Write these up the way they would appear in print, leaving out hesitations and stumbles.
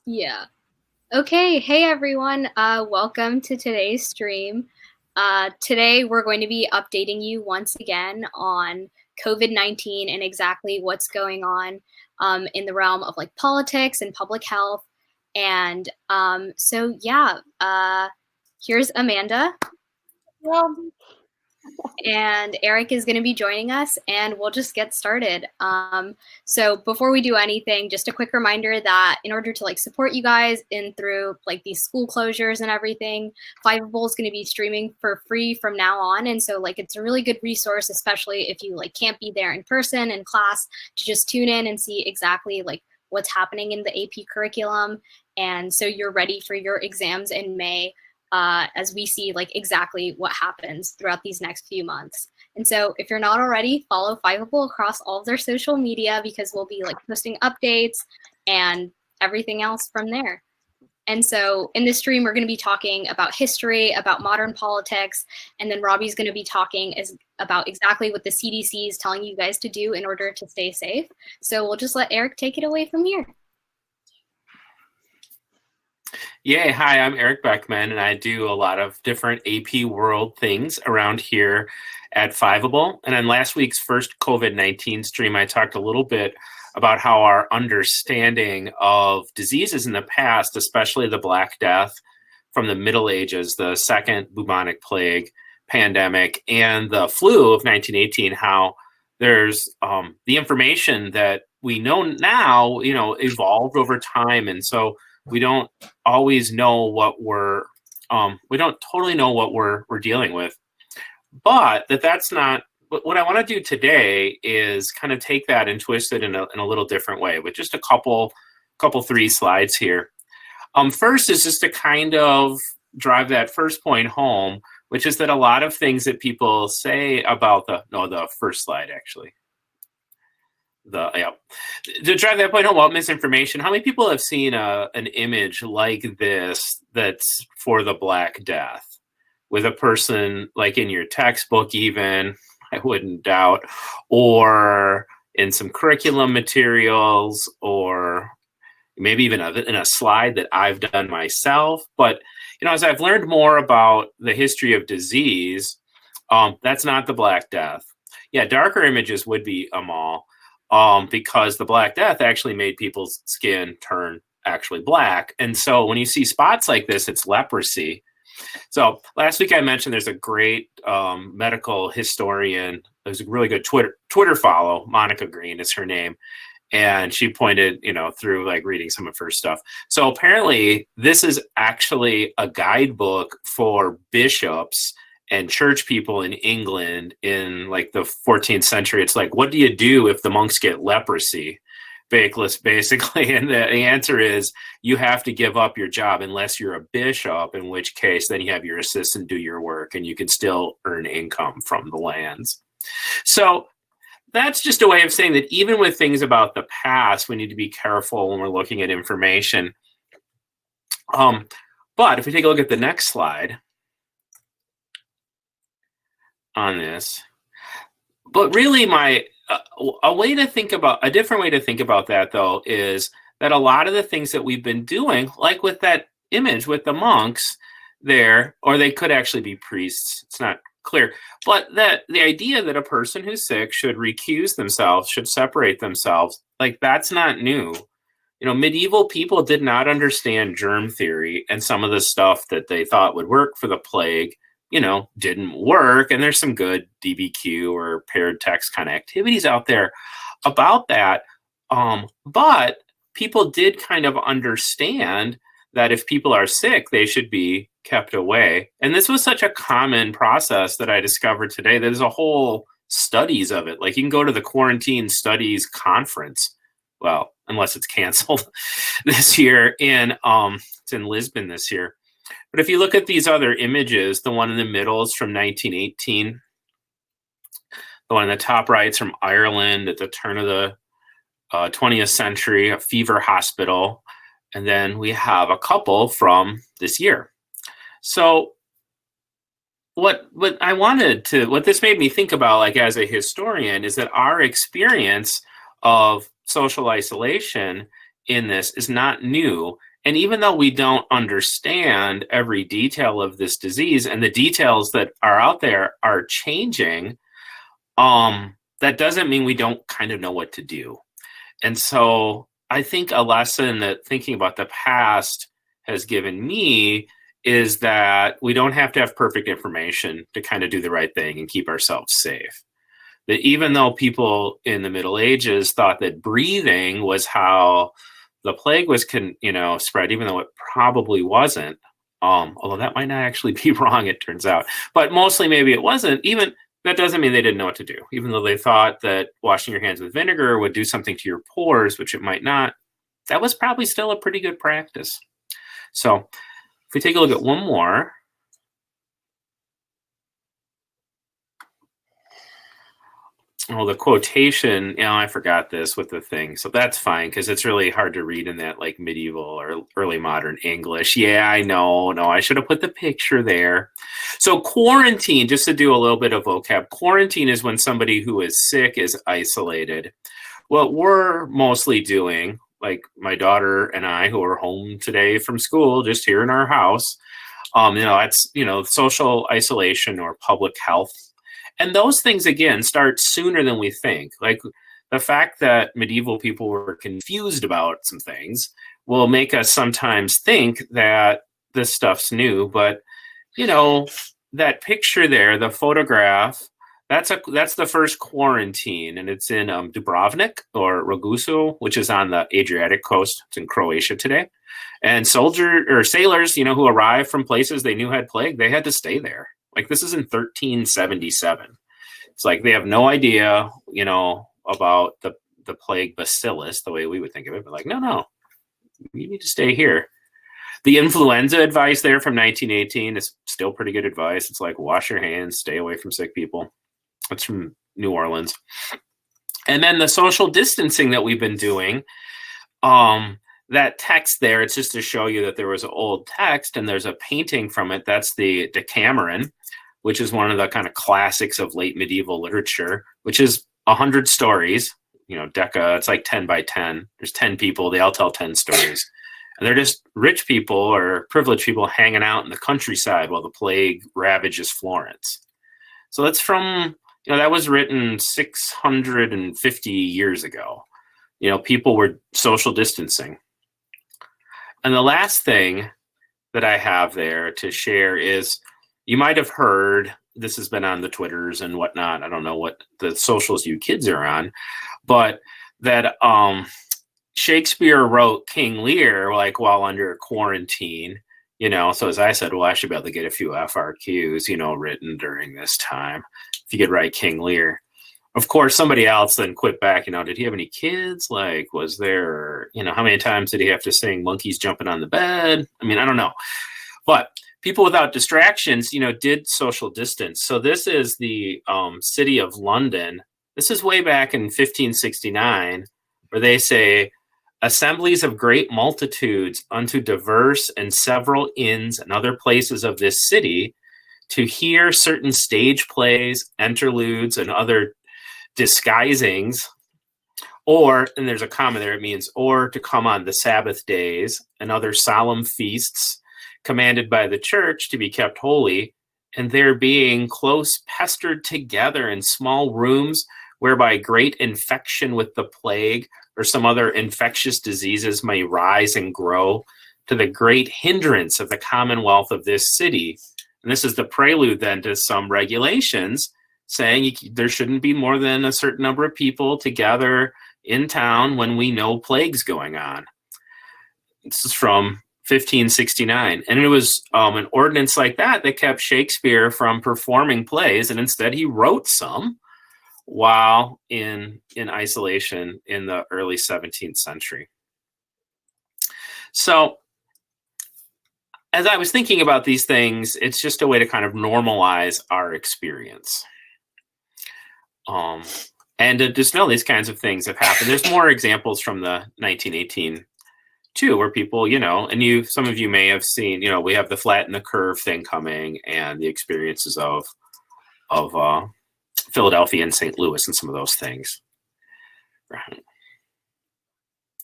Yeah. Okay. Hey, everyone. Welcome to today's stream. Today, we're going to be updating you once again on COVID-19 and exactly what's going on in the realm of like politics and public health. And here's Amanda. Well, And Eric is going to be joining us, and we'll just get started. So before we do anything, just a quick reminder that in order to like support you guys in through like these school closures and everything, Fiveable is going to be streaming for free from now on. And so like it's a really good resource, especially if you like can't be there in person in class, to just tune in and see exactly like what's happening in the AP curriculum. And so you're ready for your exams in May. As we see like exactly what happens throughout these next few months. And so if you're not already, follow Fiveable across all of their social media because we'll be like posting updates and everything else from there. And so in this stream, we're going to be talking about history, about modern politics, and then Robbie's going to be talking about exactly what the CDC is telling you guys to do in order to stay safe. So we'll just let Eric take it away from here. Yay, hi, I'm Eric Beckman, and I do a lot of different AP World things around here at Fiveable. And on last week's first COVID-19 stream, I talked a little bit about how our understanding of diseases in the past, especially the Black Death from the Middle Ages, the second bubonic plague pandemic, and the flu of 1918, how there's the information that we know now, evolved over time. And so we don't always know what we don't totally know what we're dealing with. But that's not what I want to do today is kind of take that and twist it in a little different way with just a couple 3 slides here. First is just to kind of drive that first point home, which is that a lot of things that people say about the first slide actually. To drive that point home about misinformation, how many people have seen an image like this that's for the Black Death with a person like in your textbook even, I wouldn't doubt, or in some curriculum materials, or maybe even in a slide that I've done myself. But as I've learned more about the history of disease, that's not the Black Death. Yeah, darker images would be all. Because the Black Death actually made people's skin turn actually black. And so when you see spots like this, it's leprosy. So last week I mentioned there's a great medical historian. There's a really good Twitter follow. Monica Green is her name. And she pointed, through like reading some of her stuff. So apparently this is actually a guidebook for bishops and church people in England in like the 14th century. It's like, what do you do if the monks get leprosy? Basically. And the answer is you have to give up your job unless you're a bishop, in which case then you have your assistant do your work and you can still earn income from the lands. So that's just a way of saying that even with things about the past, we need to be careful when we're looking at information. But if we take a look at the next slide, on this, but really a different way to think about that though is that a lot of the things that we've been doing, like with that image with the monks there, or they could actually be priests, it's not clear, but that the idea that a person who's sick should recuse themselves, should separate themselves, like that's not new. Medieval people did not understand germ theory, and some of the stuff that they thought would work for the plague didn't work. And there's some good DBQ or paired text kind of activities out there about that. But people did kind of understand that if people are sick, they should be kept away. And this was such a common process that I discovered today. There's a whole studies of it. Like you can go to the Quarantine Studies Conference. Well, unless it's canceled this year it's in Lisbon this year. But if you look at these other images, the one in the middle is from 1918. The one in the top right is from Ireland at the turn of the 20th century, a fever hospital. And then we have a couple from this year. So what this made me think about, like as a historian, is that our experience of social isolation in this is not new. And even though we don't understand every detail of this disease, and the details that are out there are changing, that doesn't mean we don't kind of know what to do. And so I think a lesson that thinking about the past has given me is that we don't have to have perfect information to kind of do the right thing and keep ourselves safe. That even though people in the Middle Ages thought that breathing was how the plague was spread, even though it probably wasn't, although that might not actually be wrong, it turns out, but mostly maybe it wasn't, even that doesn't mean they didn't know what to do. Even though they thought that washing your hands with vinegar would do something to your pores, which it might not, that was probably still a pretty good practice. So if we take a look at one more. Oh, the quotation, I forgot this with the thing. So that's fine, because it's really hard to read in that like medieval or early modern English. Yeah, I know. No, I should have put the picture there. So quarantine, just to do a little bit of vocab, quarantine is when somebody who is sick is isolated. What we're mostly doing, like my daughter and I, who are home today from school, just here in our house, it's, social isolation or public health. And those things, again, start sooner than we think. Like the fact that medieval people were confused about some things will make us sometimes think that this stuff's new. But, that picture there, the photograph, that's the first quarantine, and it's in Dubrovnik or Ragusa, which is on the Adriatic coast. It's in Croatia today. And sailors, who arrived from places they knew had plague, they had to stay there. Like this is in 1377. It's like they have no idea, about the plague bacillus, the way we would think of it. But like, no, you need to stay here. The influenza advice there from 1918 is still pretty good advice. It's like wash your hands, stay away from sick people. That's from New Orleans. And then the social distancing that we've been doing, that text there, it's just to show you that there was an old text and there's a painting from it. That's the Decameron, which is one of the kind of classics of late medieval literature, which is 100 stories. Deca, it's like 10 by 10. There's 10 people. They all tell 10 stories. And they're just rich people or privileged people hanging out in the countryside while the plague ravages Florence. So that's from, that was written 650 years ago. People were social distancing. And the last thing that I have there to share is, you might have heard, this has been on the Twitters and whatnot, I don't know what the socials you kids are on, but that Shakespeare wrote King Lear like while under quarantine, so as I said, I should be able to get a few FRQs, written during this time, if you could write King Lear. Of course, somebody else then quit back, did he have any kids? Like, was there, how many times did he have to sing monkeys jumping on the bed? I don't know. But people without distractions, did social distance. So this is the city of London. This is way back in 1569, where they say, assemblies of great multitudes unto diverse and several inns and other places of this city to hear certain stage plays, interludes, and other disguisings, and there's a comma there, it means, or to come on the Sabbath days and other solemn feasts commanded by the church to be kept holy, and there being close pestered together in small rooms, whereby great infection with the plague or some other infectious diseases may rise and grow, to the great hindrance of the commonwealth of this city. And this is the prelude then to some regulations saying there shouldn't be more than a certain number of people together in town when we know plague's going on. This is from 1569. And it was an ordinance like that kept Shakespeare from performing plays, and instead he wrote some while in isolation in the early 17th century. So as I was thinking about these things, it's just a way to kind of normalize our experience. And to just know these kinds of things have happened. There's more examples from the 1918 too, where people, and some of you may have seen, we have the Flatten the Curve thing coming, and the experiences of Philadelphia and St. Louis and some of those things. Right.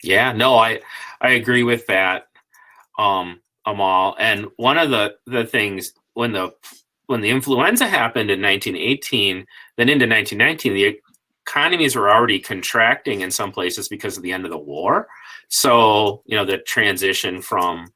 Yeah, no, I agree with that. them all. And one of the things when the influenza happened in 1918, then into 1919, the economies were already contracting in some places because of the end of the war. So, the transition from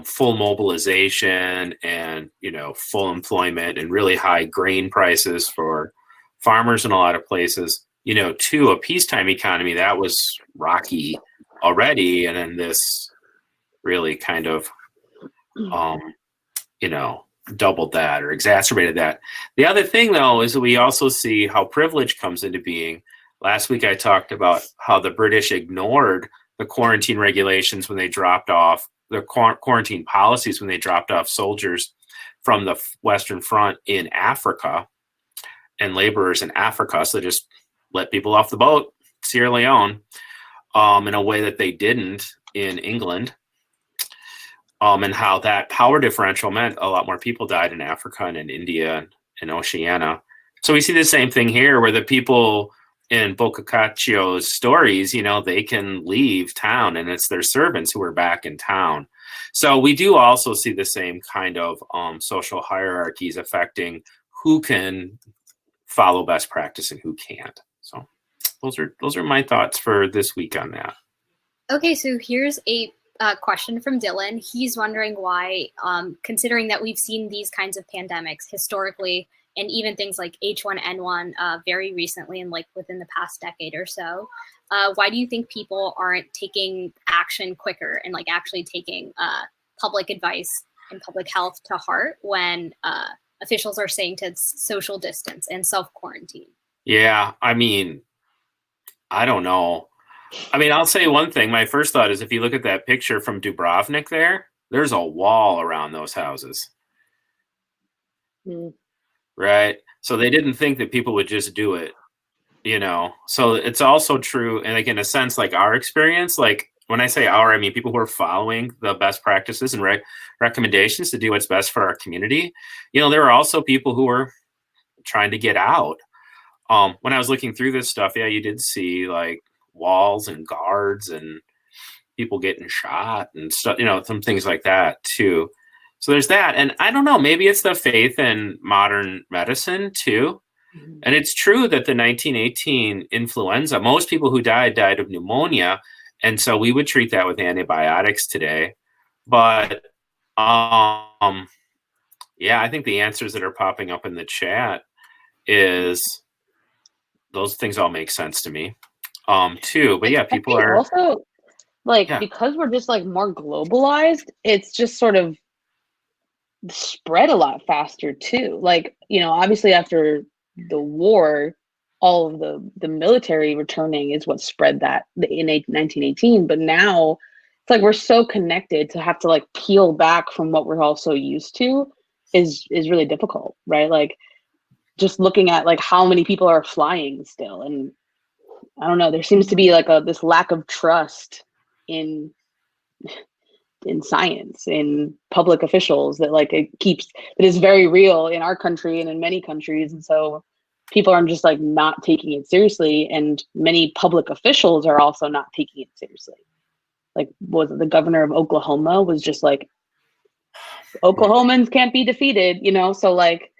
full mobilization and, full employment and really high grain prices for farmers in a lot of places, to a peacetime economy, that was rocky already. And then this really kind of, doubled that or exacerbated that. The other thing, though, is that we also see how privilege comes into being. Last week, I talked about how the British ignored the quarantine regulations when they dropped off the quarantine policies when they dropped off soldiers from the Western Front in Africa and laborers in Africa. So they just let people off the boat, Sierra Leone, in a way that they didn't in England. And how that power differential meant a lot more people died in Africa and in India and Oceania. So we see the same thing here where the people in Boccaccio's stories, they can leave town and it's their servants who are back in town. So we do also see the same kind of social hierarchies affecting who can follow best practice and who can't. So those are my thoughts for this week on that. Okay, so here's a question from Dylan. He's wondering why, considering that we've seen these kinds of pandemics historically, and even things like H1N1 very recently and like within the past decade or so, why do you think people aren't taking action quicker and like actually taking public advice and public health to heart when officials are saying to social distance and self-quarantine? Yeah, I mean, I don't know. I mean, I'll say one thing. My first thought is if you look at that picture from Dubrovnik there's a wall around those houses. Right? So they didn't think that people would just do it, So it's also true. And like, in a sense, like our experience, like when I say our, I mean people who are following the best practices and recommendations to do what's best for our community. There are also people who are trying to get out. When I was looking through this stuff, yeah, you did see like walls and guards and people getting shot and stuff, some things like that too. So there's that. And I don't know, maybe it's the faith in modern medicine too. Mm-hmm. And it's true that the 1918 influenza, most people who died of pneumonia. And so we would treat that with antibiotics today. But yeah, I think the answers that are popping up in the chat is those things all make sense to me. Too, but yeah, people are also because we're just like more globalized, it's just sort of spread a lot faster too. Like, obviously after the war, all of the military returning is what spread that in 1918. But now it's like we're so connected to have to like peel back from what we're all so used to is really difficult, right? Like just looking at like how many people are flying still, and I don't know, there seems to be like this lack of trust in science, in public officials, that like it is very real in our country and in many countries. And so people are just like not taking it seriously. And many public officials are also not taking it seriously. Like the governor of Oklahoma was just like, Oklahomans can't be defeated, so like,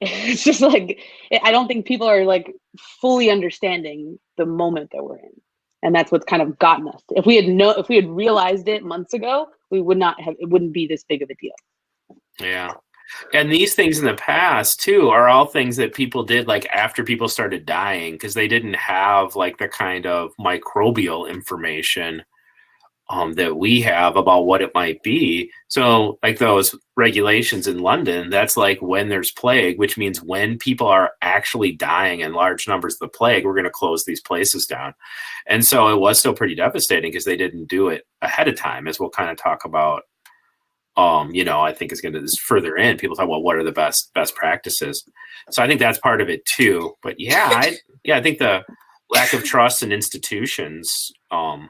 it's just like, I don't think people are like fully understanding the moment that we're in. And that's what's kind of gotten us. If we had realized it months ago, it wouldn't be this big of a deal. Yeah. And these things in the past too are all things that people did like after people started dying, because they didn't have like the kind of microbial information that we have about what it might be. So like those regulations in London, that's like when there's plague, which means when people are actually dying in large numbers of the plague, we're going to close these places down. And so it was still pretty devastating because they didn't do it ahead of time, as we'll kind of talk about. I think it's going to further in. People talk about what are the best practices. So I think that's part of it too. But yeah, I think the lack of trust in institutions,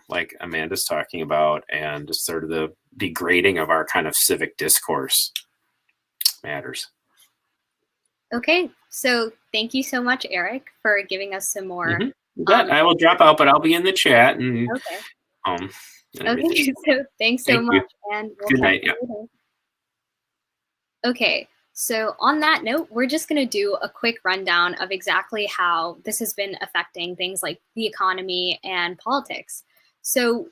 like Amanda's talking about, and just sort of the degrading of our kind of civic discourse matters. Okay, so thank you so much, Eric, for giving us some more. I will drop out, but I'll be in the chat, and okay. Okay, so thanks so much, and we'll Good talk night. Yeah. later. Okay, so on that note, we're just going to do a quick rundown of exactly how this has been affecting things like the economy and politics. So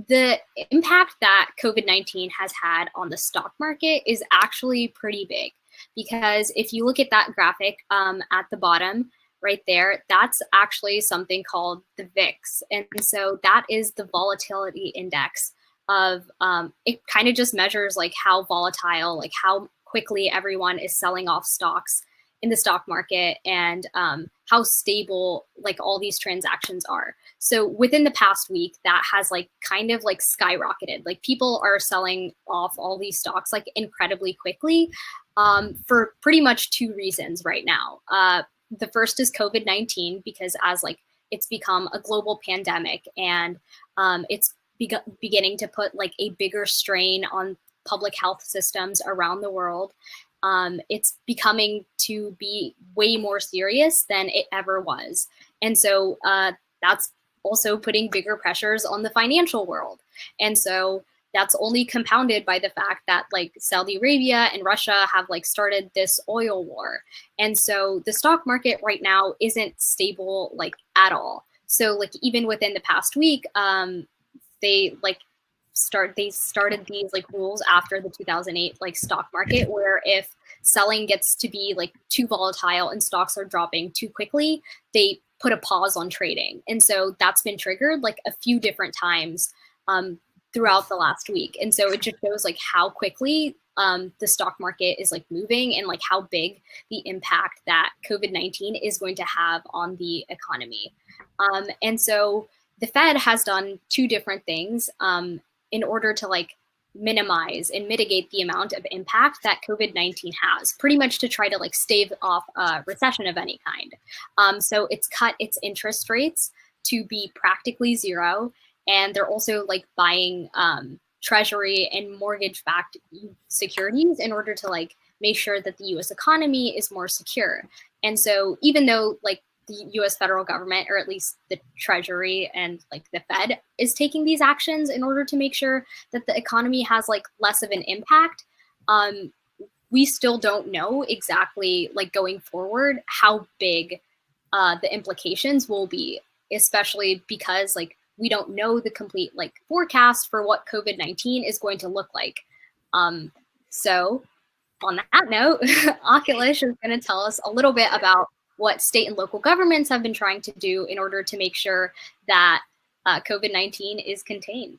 the impact that COVID-19 has had on the stock market is actually pretty big, because if you look at that graphic at the bottom right there, that's actually something called the VIX. And so that is the volatility index of, it kind of just measures like how volatile, like how quickly everyone is selling off stocks in the stock market, and how stable like all these transactions are. So within the past week, that has like kind of like skyrocketed. Like people are selling off all these stocks like incredibly quickly, for pretty much two reasons right now. The first is COVID-19, because as like it's become a global pandemic, and it's beginning to put like a bigger strain on public health systems around the world. It's becoming to be way more serious than it ever was. And so that's also putting bigger pressures on the financial world. And so that's only compounded by the fact that like Saudi Arabia and Russia have like started this oil war. And so the stock market right now isn't stable like at all. So like even within the past week, they started these like rules after the 2008 like stock market, where if selling gets to be like too volatile and stocks are dropping too quickly, they put a pause on trading. And so that's been triggered like a few different times throughout the last week. And so it just shows like how quickly the stock market is like moving, and like how big the impact that COVID-19 is going to have on the economy. And so the Fed has done two different things in order to like minimize and mitigate the amount of impact that COVID-19 has, pretty much to try to like stave off a recession of any kind. So it's cut its interest rates to be practically zero. And they're also like buying treasury and mortgage-backed securities in order to like make sure that the US economy is more secure. And so even though like the US federal government, or at least the Treasury and like the Fed, is taking these actions in order to make sure that the economy has like less of an impact, we still don't know exactly like going forward how big the implications will be, especially because like we don't know the complete like forecast for what COVID-19 is going to look like. So on that note, Akhilesh is going to tell us a little bit about what state and local governments have been trying to do in order to make sure that COVID-19 is contained.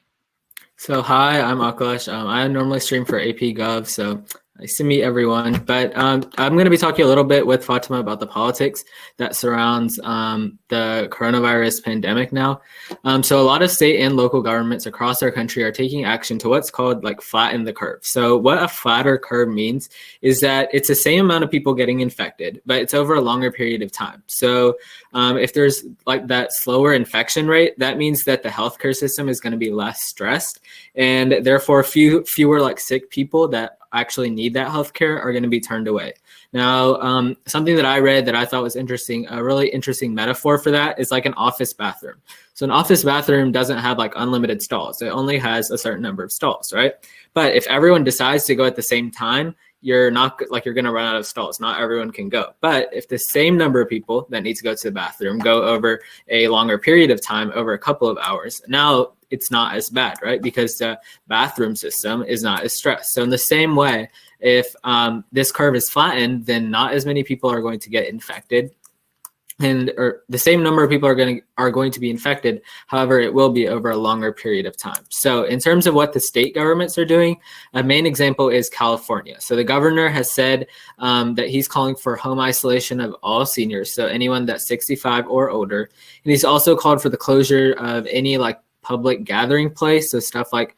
So hi, I'm Akhilesh. I normally stream for AP Gov, so nice to meet everyone. But I'm going to be talking a little bit with Fatima about the politics that surrounds the coronavirus pandemic now. So a lot of state and local governments across our country are taking action to what's called like flatten the curve. So what a flatter curve means is that it's the same amount of people getting infected, but it's over a longer period of time. So if there's like that slower infection rate, that means that the healthcare system is going to be less stressed, and therefore fewer like sick people that actually need that healthcare are going to be turned away. Now, something that I read that I thought was interesting, a really interesting metaphor for that is like an office bathroom. So an office bathroom doesn't have like unlimited stalls. It only has a certain number of stalls, right? But if everyone decides to go at the same time, you're not like you're going to run out of stalls. Not everyone can go. But if the same number of people that need to go to the bathroom go over a longer period of time, over a couple of hours, now it's not as bad, right? Because the bathroom system is not as stressed. So in the same way, if this curve is flattened, then not as many people are going to get infected, or the same number of people are going to be infected. However, it will be over a longer period of time. So in terms of what the state governments are doing, a main example is California. So the governor has said that he's calling for home isolation of all seniors, so anyone that's 65 or older. And he's also called for the closure of any like public gathering place, so stuff like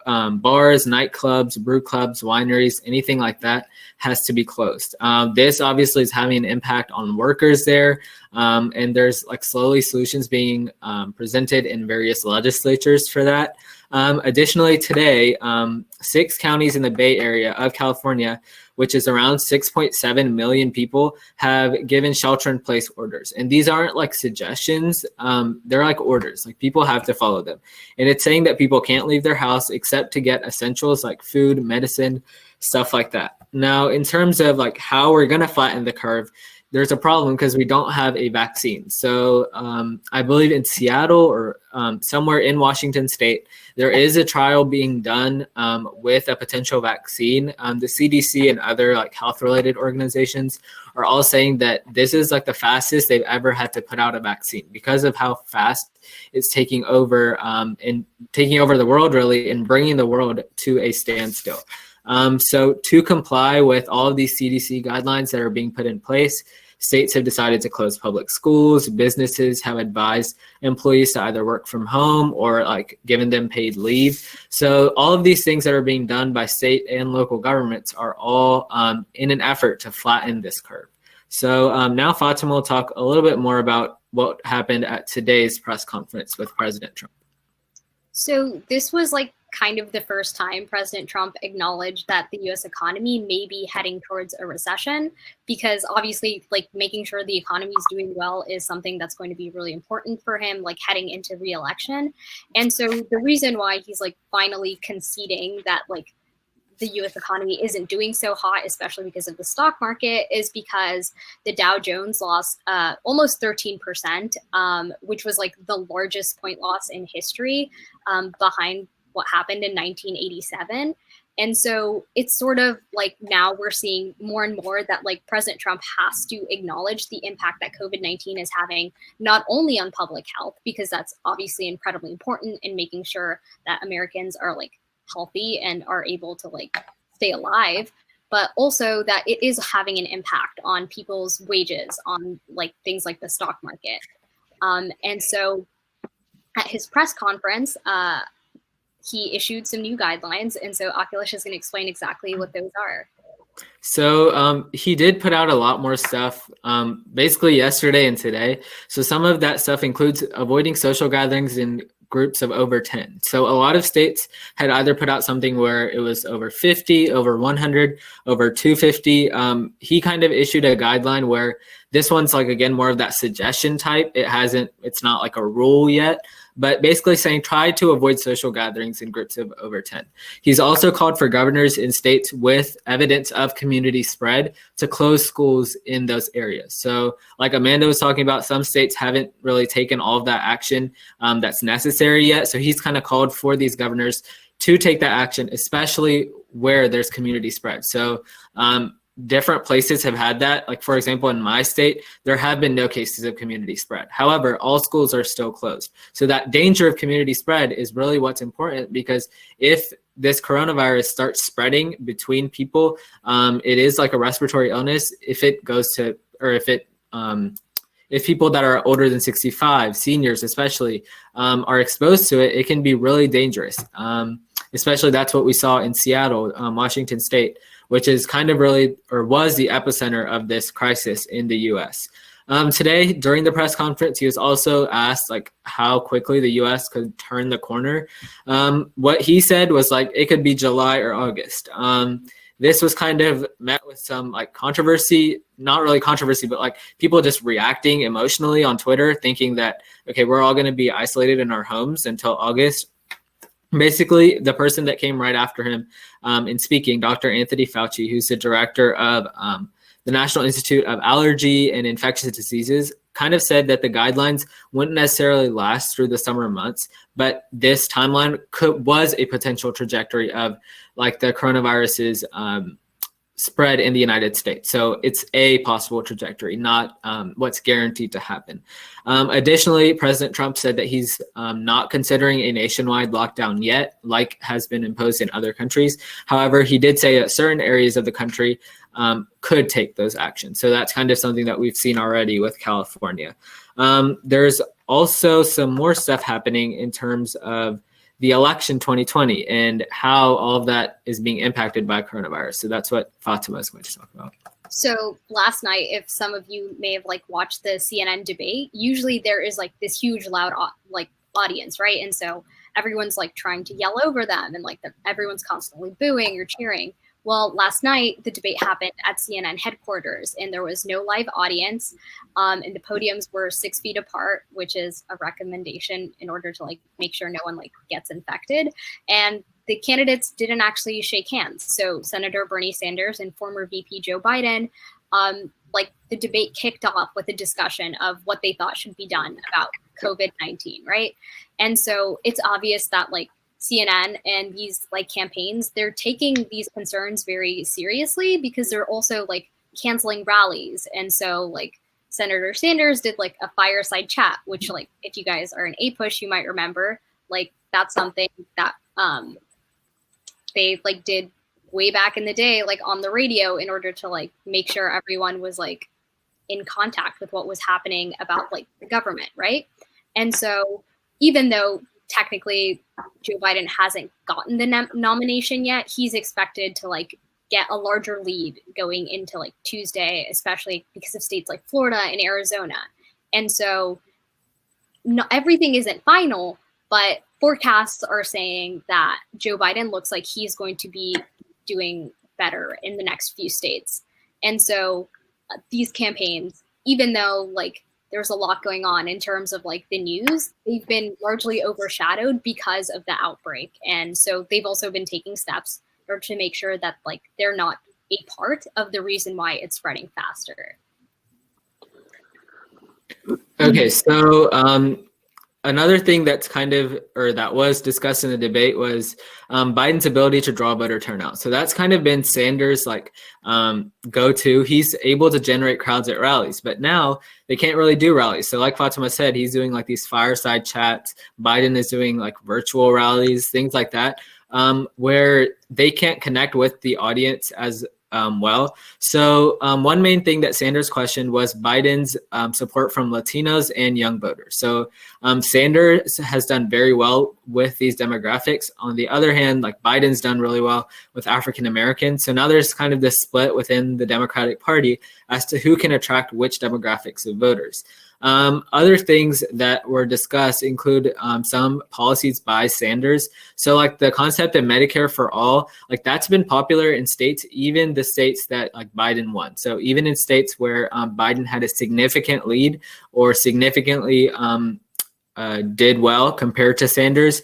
bars, nightclubs, brew clubs, wineries, anything like that has to be closed. This obviously is having an impact on workers there. And there's like slowly solutions being presented in various legislatures for that. Additionally, today, 6 counties in the Bay Area of California, which is around 6.7 million people, have given shelter-in-place orders. And these aren't like suggestions, they're like orders, like people have to follow them. And it's saying that people can't leave their house except to get essentials like food, medicine, stuff like that. Now, in terms of like how we're gonna flatten the curve, there's a problem because we don't have a vaccine. So I believe in Seattle or somewhere in Washington state, there is a trial being done with a potential vaccine. The CDC and other like health related organizations are all saying that this is like the fastest they've ever had to put out a vaccine because of how fast it's taking over and taking over the world really and bringing the world to a standstill. So to comply with all of these CDC guidelines that are being put in place, states have decided to close public schools. Businesses have advised employees to either work from home or like giving them paid leave. So all of these things that are being done by state and local governments are all in an effort to flatten this curve. So now Fatima will talk a little bit more about what happened at today's press conference with President Trump. So this was like kind of the first time President Trump acknowledged that the US economy may be heading towards a recession, because obviously like making sure the economy is doing well is something that's going to be really important for him, like heading into re-election. And so the reason why he's like finally conceding that like the US economy isn't doing so hot, especially because of the stock market, is because the Dow Jones lost almost 13%, which was like the largest point loss in history, behind what happened in 1987. And so it's sort of like now we're seeing more and more that like President Trump has to acknowledge the impact that COVID-19 is having, not only on public health, because that's obviously incredibly important in making sure that Americans are like healthy and are able to like stay alive, but also that it is having an impact on people's wages, on like things like the stock market. And so at his press conference, he issued some new guidelines. And so Akhilesh is going to explain exactly what those are. So he did put out a lot more stuff basically yesterday and today. So some of that stuff includes avoiding social gatherings in groups of over 10. So a lot of states had either put out something where it was over 50, over 100, over 250. He kind of issued a guideline where this one's like, again, more of that suggestion type. It's not like a rule yet, but basically saying try to avoid social gatherings in groups of over 10. He's also called for governors in states with evidence of community spread to close schools in those areas. So like Amanda was talking about, some states haven't really taken all of that action that's necessary yet. So he's kind of called for these governors to take that action, especially where there's community spread. So different places have had that. Like, for example, in my state, there have been no cases of community spread. However, all schools are still closed. So that danger of community spread is really what's important, because if this coronavirus starts spreading between people, it is like a respiratory illness. If it goes to, or if people that are older than 65, seniors especially, are exposed to it, it can be really dangerous. Especially that's what we saw in Seattle, Washington state, which is kind of really, or was the epicenter of this crisis in the US. Today, during the press conference, he was also asked like how quickly the US could turn the corner. What he said was like, it could be July or August. This was kind of met with some like controversy, not really controversy, but like people just reacting emotionally on Twitter, thinking that, okay, we're all going to be isolated in our homes until August. Basically, the person that came right after him in speaking, Dr. Anthony Fauci, who's the director of the National Institute of Allergy and Infectious Diseases, kind of said that the guidelines wouldn't necessarily last through the summer months, but this timeline was a potential trajectory of like the coronavirus's spread in the United States. So it's a possible trajectory, not what's guaranteed to happen. Additionally, President Trump said that he's not considering a nationwide lockdown yet, like has been imposed in other countries. However, he did say that certain areas of the country could take those actions. So that's kind of something that we've seen already with California. There's also some more stuff happening in terms of the election 2020 and how all of that is being impacted by coronavirus. So that's what Fatima is going to talk about. So last night, if some of you may have like watched the CNN debate, usually there is like this huge loud like audience, right? And so everyone's like trying to yell over them, and like everyone's constantly booing or cheering. Well, last night the debate happened at CNN headquarters, and there was no live audience, and the podiums were 6 feet apart, which is a recommendation in order to like make sure no one like gets infected. And the candidates didn't actually shake hands. So Senator Bernie Sanders and former VP Joe Biden, like the debate kicked off with a discussion of what they thought should be done about COVID-19, right? And so it's obvious that like CNN and these like campaigns, they're taking these concerns very seriously because they're also like canceling rallies. And so like Senator Sanders did like a fireside chat, which like if you guys are an APUSH, you might remember, like that's something that they like did way back in the day, like on the radio, in order to like make sure everyone was like in contact with what was happening about like the government, right? And so even though technically Joe Biden hasn't gotten the nomination yet, he's expected to like get a larger lead going into like Tuesday, especially because of states like Florida and Arizona. And so everything isn't final, but forecasts are saying that Joe Biden looks like he's going to be doing better in the next few states. And so these campaigns, even though like there's a lot going on in terms of like the news, they've been largely overshadowed because of the outbreak. And so they've also been taking steps in order to make sure that like they're not a part of the reason why it's spreading faster. Okay, so another thing that's kind of, or that was discussed in the debate was Biden's ability to draw voter turnout. So that's kind of been Sanders' like go-to. He's able to generate crowds at rallies, but now they can't really do rallies. So like Fatima said, he's doing like these fireside chats. Biden is doing like virtual rallies, things like that, where they can't connect with the audience as well. So one main thing that Sanders questioned was Biden's support from Latinos and young voters. So Sanders has done very well with these demographics. On the other hand, like Biden's done really well with African Americans. So now there's kind of this split within the Democratic Party as to who can attract which demographics of voters. Other things that were discussed include some policies by Sanders. So like the concept of Medicare for all, like that's been popular in states, even the states that like Biden won. So even in states where Biden had a significant lead or significantly did well compared to Sanders,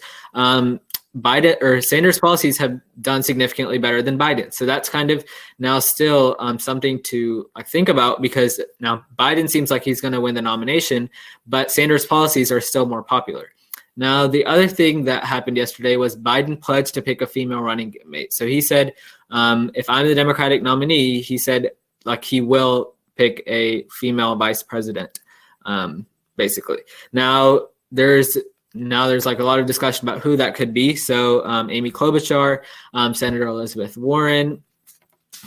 Biden or Sanders policies have done significantly better than Biden. So that's kind of now still something to think about, because now Biden seems like he's going to win the nomination, but Sanders policies are still more popular. Now, the other thing that happened yesterday was Biden pledged to pick a female running mate. So he said, if I'm the Democratic nominee, he said like he will pick a female vice president, basically. Now there's like a lot of discussion about who that could be. So Amy Klobuchar, Senator Elizabeth Warren,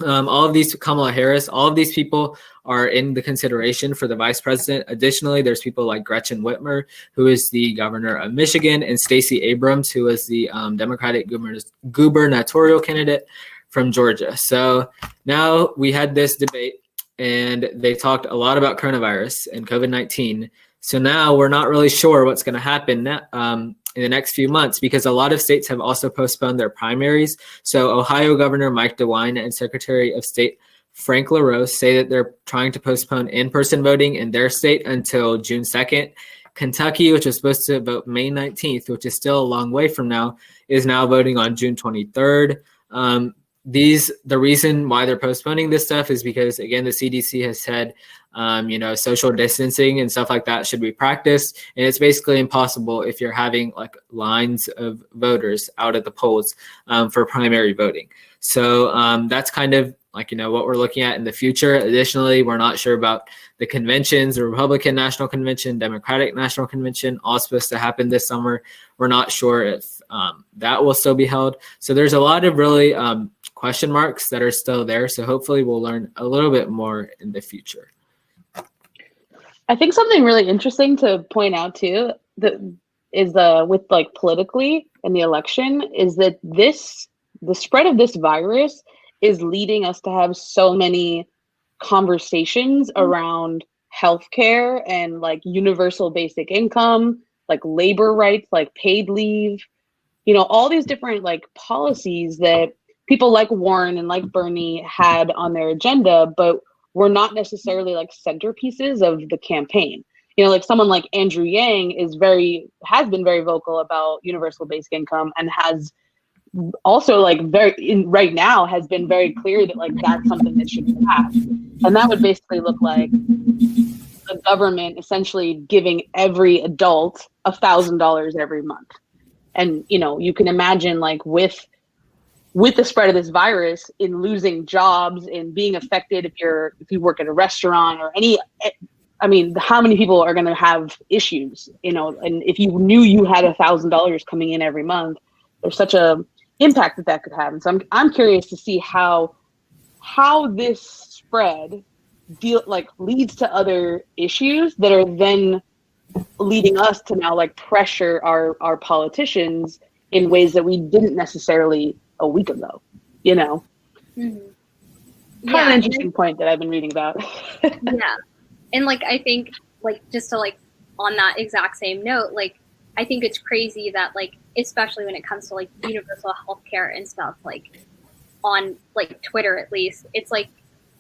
all of these, Kamala Harris, all of these people are in the consideration for the vice president. Additionally, there's people like Gretchen Whitmer, who is the governor of Michigan, and Stacey Abrams, who is the Democratic gubernatorial candidate from Georgia. So now we had this debate, and they talked a lot about coronavirus and COVID-19. So now we're not really sure what's going to happen in the next few months, because a lot of states have also postponed their primaries. So Ohio Governor Mike DeWine and Secretary of State Frank LaRose say that they're trying to postpone in-person voting in their state until June 2nd. Kentucky, which was supposed to vote May 19th, which is still a long way from now, is now voting on June 23rd. The reason why they're postponing this stuff is because, again, the CDC has said, social distancing and stuff like that should be practiced. And it's basically impossible if you're having like lines of voters out at the polls for primary voting. So that's kind of like, what we're looking at in the future. Additionally, we're not sure about the conventions, the Republican National Convention, Democratic National Convention, all supposed to happen this summer. We're not sure if that will still be held. So there's a lot of really question marks that are still there. So hopefully we'll learn a little bit more in the future. I think something really interesting to point out too, that is with like politically and the election is that the spread of this virus is leading us to have so many conversations around healthcare and like universal basic income, like labor rights, like paid leave, all these different like policies that people like Warren and like Bernie had on their agenda, but were not necessarily like centerpieces of the campaign. Like someone like Andrew Yang has been very vocal about universal basic income, and has also like right now has been very clear that like that's something that should be passed. And that would basically look like the government essentially giving every adult $1,000 every month. And you can imagine like with the spread of this virus, in losing jobs, in being affected if you work at a restaurant or how many people are going to have issues, and if you knew you had $1,000 coming in every month, there's such a impact that could have. And so I'm curious to see how this spread leads to other issues that are then leading us to now like pressure our politicians in ways that we didn't necessarily a week ago, Mm-hmm. Kind of an interesting point that I've been reading about. Yeah. And like, I think like, just to like, on that exact same note, like, I think it's crazy that like, especially when it comes to like universal healthcare and stuff, like on like Twitter, at least, it's like,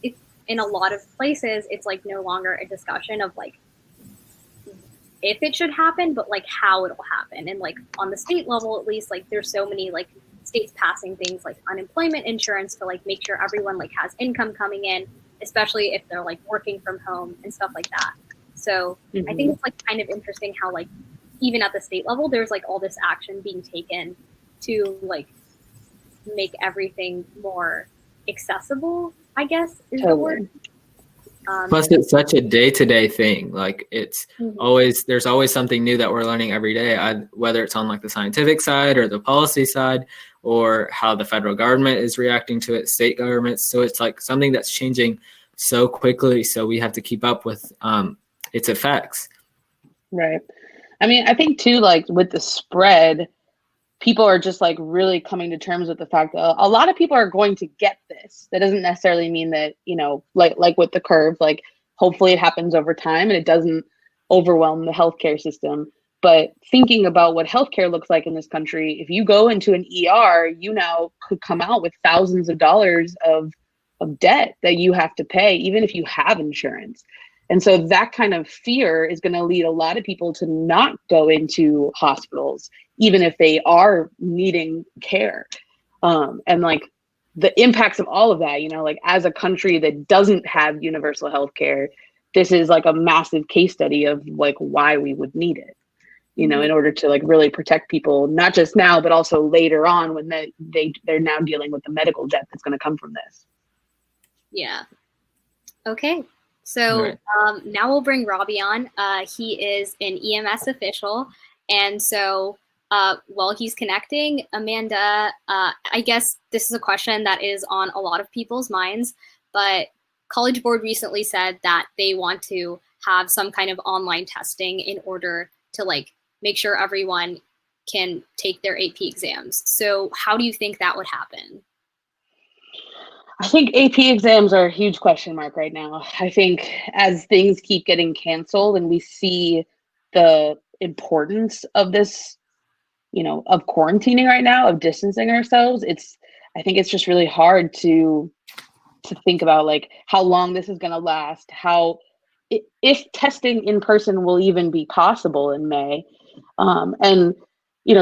it's in a lot of places, it's like no longer a discussion of like, if it should happen, but like how it'll happen. And like on the state level, at least, like there's so many like states passing things like unemployment insurance to like make sure everyone like has income coming in, especially if they're like working from home and stuff like that. So I think it's like kind of interesting how like even at the state level, there's like all this action being taken to like make everything more accessible, I guess is the word. Plus, it's such a day-to-day thing. Like it's there's always something new that we're learning every day, whether it's on like the scientific side or the policy side, or how the federal government is reacting to it, state governments. So it's like something that's changing so quickly. So we have to keep up with its effects. Right. I mean, I think too, like with the spread, people are just like really coming to terms with the fact that a lot of people are going to get this. That doesn't necessarily mean that, like with the curve, like hopefully it happens over time and it doesn't overwhelm the healthcare system. But thinking about what healthcare looks like in this country, if you go into an ER, you now could come out with thousands of dollars of debt that you have to pay, even if you have insurance. And so that kind of fear is going to lead a lot of people to not go into hospitals, even if they are needing care. And like the impacts of all of that, like as a country that doesn't have universal health care, this is like a massive case study of like why we would need it, in order to like really protect people, not just now, but also later on when they're now dealing with the medical debt that's going to come from this. Yeah. Okay. So now we'll bring Robbie on. He is an EMS official. And so while he's connecting, Amanda, I guess this is a question that is on a lot of people's minds, but College Board recently said that they want to have some kind of online testing in order to like make sure everyone can take their AP exams. So how do you think that would happen? I think AP exams are a huge question mark right now. I think as things keep getting canceled and we see the importance of this, of quarantining right now, of distancing ourselves, I think it's just really hard to think about like how long this is going to last, if testing in person will even be possible in May. And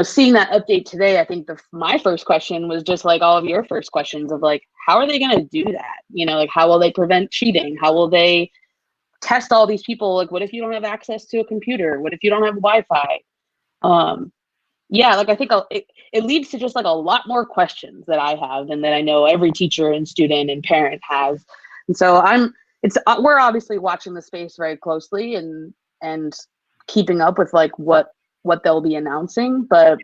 seeing that update today, I think my first question was just like all of your first questions of like, how are they going to do that? Like how will they prevent cheating? How will they test all these people? Like, what if you don't have access to a computer? What if you don't have Wi-Fi? Like I think it leads to just like a lot more questions that I have and that I know every teacher and student and parent has. And so we're obviously watching the space very closely and keeping up with like what they'll be announcing, but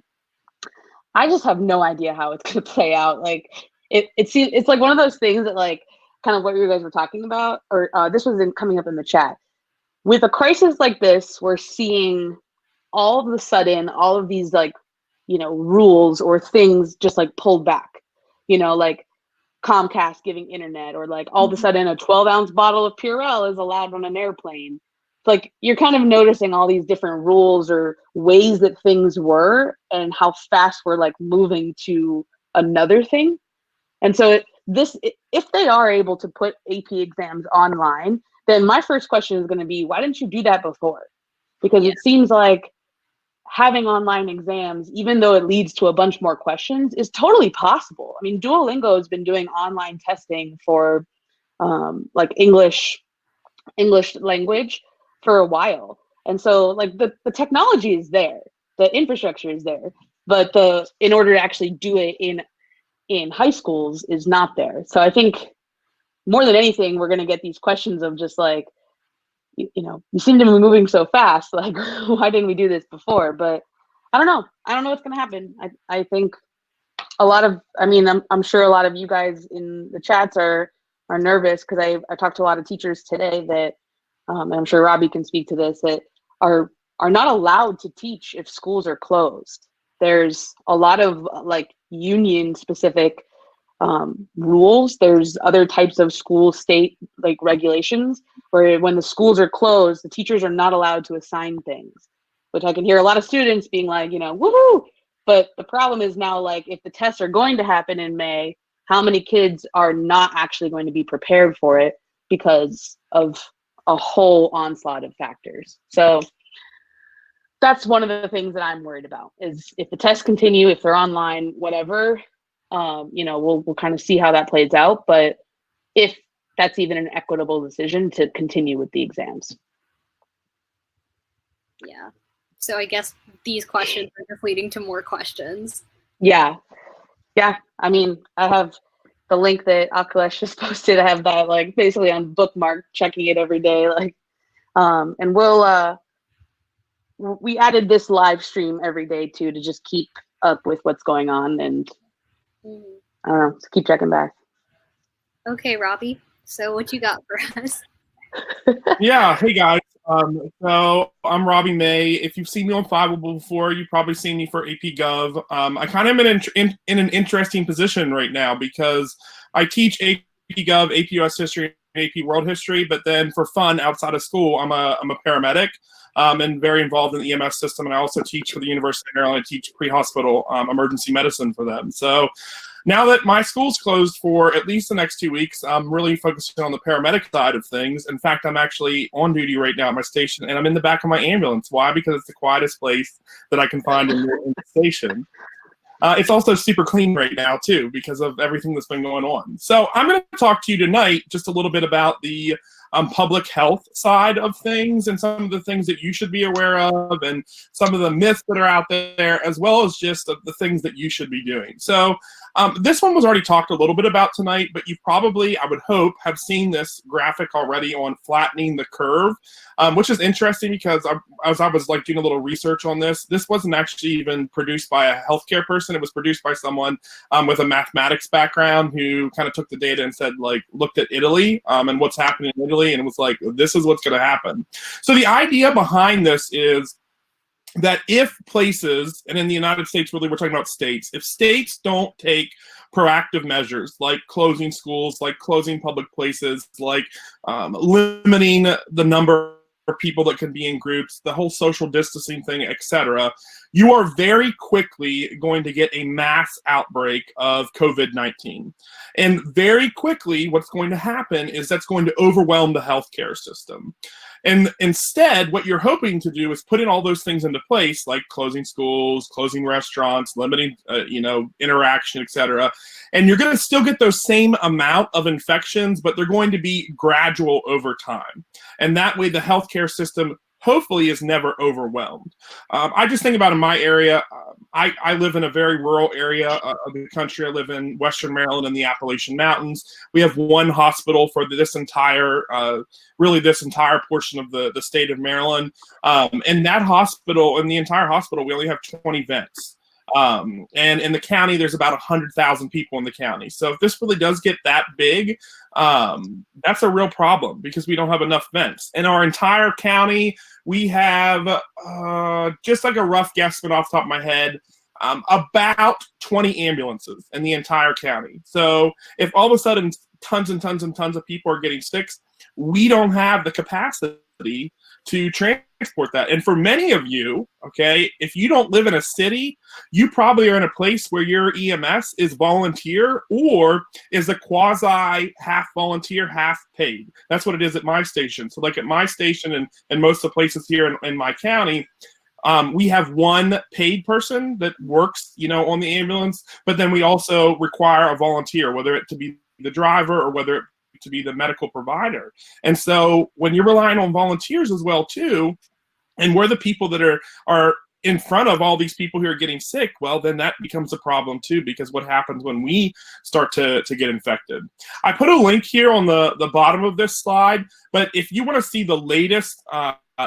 I just have no idea how it's going to play out. Like it seems it's like one of those things that like kind of what you guys were talking about, or this was coming up in the chat. With a crisis like this, we're seeing all of a sudden, all of these like, rules or things just like pulled back, like Comcast giving internet, or like all of a sudden a 12-ounce bottle of Purell is allowed on an airplane. Like you're kind of noticing all these different rules or ways that things were and how fast we're like moving to another thing. And so if they are able to put AP exams online, then my first question is going to be, why didn't you do that before? Because it seems like having online exams, even though it leads to a bunch more questions, is totally possible. I mean, Duolingo has been doing online testing for like English language for a while. And so like the technology is there, the infrastructure is there, but in order to actually do it in high schools is not there. So I think more than anything, we're going to get these questions of just like, you seem to be moving so fast. Like, why didn't we do this before? But I don't know what's going to happen. I think I'm sure a lot of you guys in the chats are nervous, because I talked to a lot of teachers today that, and I'm sure Robbie can speak to this, that are not allowed to teach if schools are closed. There's a lot of like union specific rules. There's other types of school state like regulations where when the schools are closed, the teachers are not allowed to assign things, which I can hear a lot of students being like, woohoo. But the problem is now, like, if the tests are going to happen in May, how many kids are not actually going to be prepared for it because of a whole onslaught of factors? So that's one of the things that I'm worried about, is if the tests continue, if they're online, whatever, we'll kind of see how that plays out. But if that's even an equitable decision to continue with the exams. Yeah. So I guess these questions are just leading to more questions. Yeah. I mean, I have the link that Akhilesh just posted. I have that like basically on bookmark, checking it every day. Like, and we added this live stream every day too, to just keep up with what's going on, and I don't know, just keep checking back. Okay, Robbie. So what you got for us? Yeah, hey guys. So I'm Robbie May. If you've seen me on Fiveable before, you've probably seen me for AP Gov. I kind of am in an interesting position right now, because I teach AP Gov, AP US History, and AP World History, but then for fun outside of school, I'm a paramedic. And very involved in the EMS system, and I also teach for the University of Maryland. I teach pre-hospital emergency medicine for them. So now that my school's closed for at least the next 2 weeks, I'm really focusing on the paramedic side of things. In fact, I'm actually on duty right now at my station, and I'm in the back of my ambulance. Why? Because it's the quietest place that I can find in the station. It's also super clean right now, too, because of everything that's been going on. So I'm going to talk to you tonight just a little bit about the public health side of things, and some of the things that you should be aware of, and some of the myths that are out there, as well as just the things that you should be doing. So this one was already talked a little bit about tonight, but you probably, I would hope, have seen this graphic already on Flattening the Curve, which is interesting because as I was like doing a little research on this wasn't actually even produced by a healthcare person. It was produced by someone with a mathematics background who kind of took the data and said, like, looked at Italy and what's happening in Italy, and it was like, this is what's going to happen. So the idea behind this is that if places, and in the United States, really we're talking about states, if states don't take proactive measures like closing schools, like closing public places, like limiting the number of people that can be in groups, the whole social distancing thing, etc., you are very quickly going to get a mass outbreak of COVID-19. And very quickly, what's going to happen is that's going to overwhelm the healthcare system. And instead, what you're hoping to do is put in all those things into place, like closing schools, closing restaurants, limiting, interaction, etc. And you're going to still get those same amount of infections, but they're going to be gradual over time. And that way, the healthcare system hopefully is never overwhelmed. I just think about in my area, I live in a very rural area of the country. I live in Western Maryland in the Appalachian Mountains. We have one hospital for this entire portion of the state of Maryland. And that hospital, in the entire hospital, we only have 20 vents. And in the county, there's about 100,000 people in the county. So if this really does get that big, that's a real problem because we don't have enough vents. In our entire county, we have, just like a rough guesstimate off the top of my head, about 20 ambulances in the entire county. So if all of a sudden tons and tons and tons of people are getting sick, we don't have the capacity to transport that. And for many of you, okay, if you don't live in a city, you probably are in a place where your EMS is volunteer or is a quasi half volunteer, half paid. That's what it is at my station. So like at my station and most of the places here in my county, we have one paid person that works, on the ambulance, but then we also require a volunteer, whether it to be the driver or whether it to be the medical provider. And so when you're relying on volunteers as well too, and we're the people that are in front of all these people who are getting sick, well, then that becomes a problem too, because what happens when we start to get infected? I put a link here on the bottom of this slide, but if you want to see the latest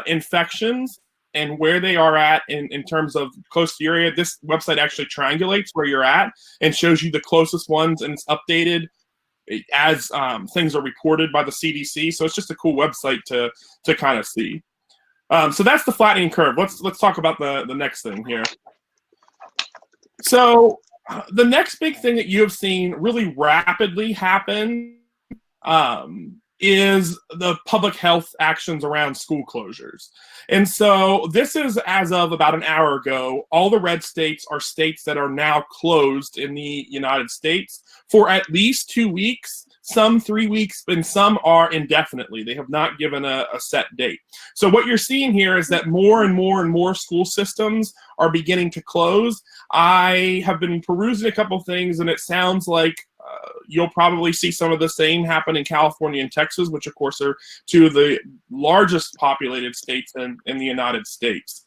infections and where they are at in terms of close to your area, this website actually triangulates where you're at and shows you the closest ones, and it's updated as things are reported by the CDC. So it's just a cool website to kind of see. So that's the flattening curve. Let's talk about the next thing here. So the next big thing that you have seen really rapidly happen is the public health actions around school closures. And so this is as of about an hour ago. All the red states are states that are now closed in the United States for at least 2 weeks, some 3 weeks, and some are indefinitely. They have not given a set date. So what you're seeing here is that more and more and more school systems are beginning to close. I have been perusing a couple things, and it sounds like you'll probably see some of the same happen in California and Texas, which of course are two of the largest populated states in the United States.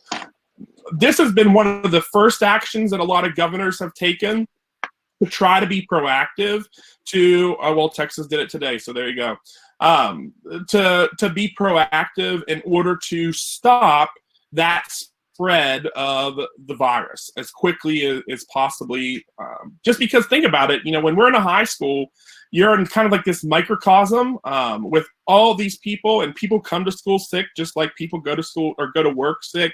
This has been one of the first actions that a lot of governors have taken to try to be proactive to, well, Texas did it today, so there you go, to be proactive in order to stop that spread of the virus as quickly as possibly, just because think about it, when we're in a high school, you're in kind of like this microcosm with all these people, and people come to school sick just like people go to school or go to work sick.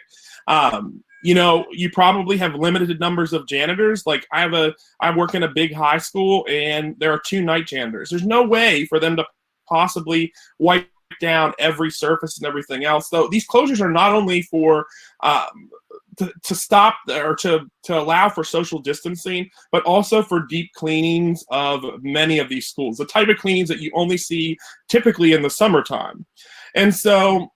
You probably have limited numbers of janitors. Like I work in a big high school and there are 2 night janitors. There's no way for them to possibly wipe down every surface and everything else. So these closures are not only for to stop or to allow for social distancing, but also for deep cleanings of many of these schools, the type of cleanings that you only see typically in the summertime. And so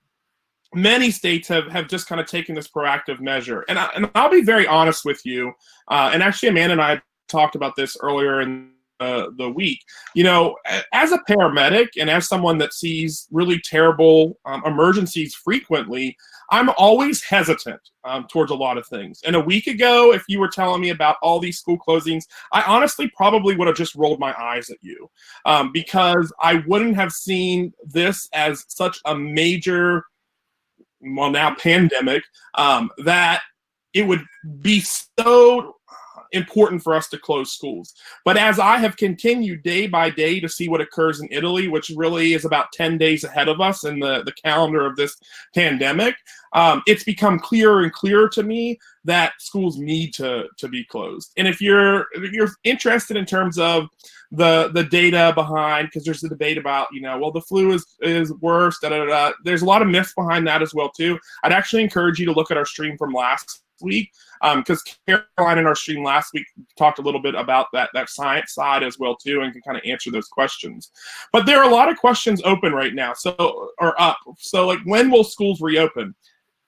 many states have just kind of taken this proactive measure. And I'll be very honest with you. And actually, Amanda and I talked about this earlier in the week. As a paramedic and as someone that sees really terrible emergencies frequently, I'm always hesitant towards a lot of things. And a week ago, if you were telling me about all these school closings, I honestly probably would have just rolled my eyes at you because I wouldn't have seen this as such a major, well, now pandemic, that it would be so important for us to close schools. But as I have continued day by day to see what occurs in Italy, which really is about 10 days ahead of us in the calendar of this pandemic, it's become clearer and clearer to me that schools need to be closed. And if you're interested in terms of the data behind, because there's a debate about, well, the flu is worse, there's a lot of myths behind that as well too. I'd actually encourage you to look at our stream from last week, because Caroline in our stream last week talked a little bit about that science side as well too, and can kind of answer those questions. But there are a lot of questions open right now, so like, when will schools reopen?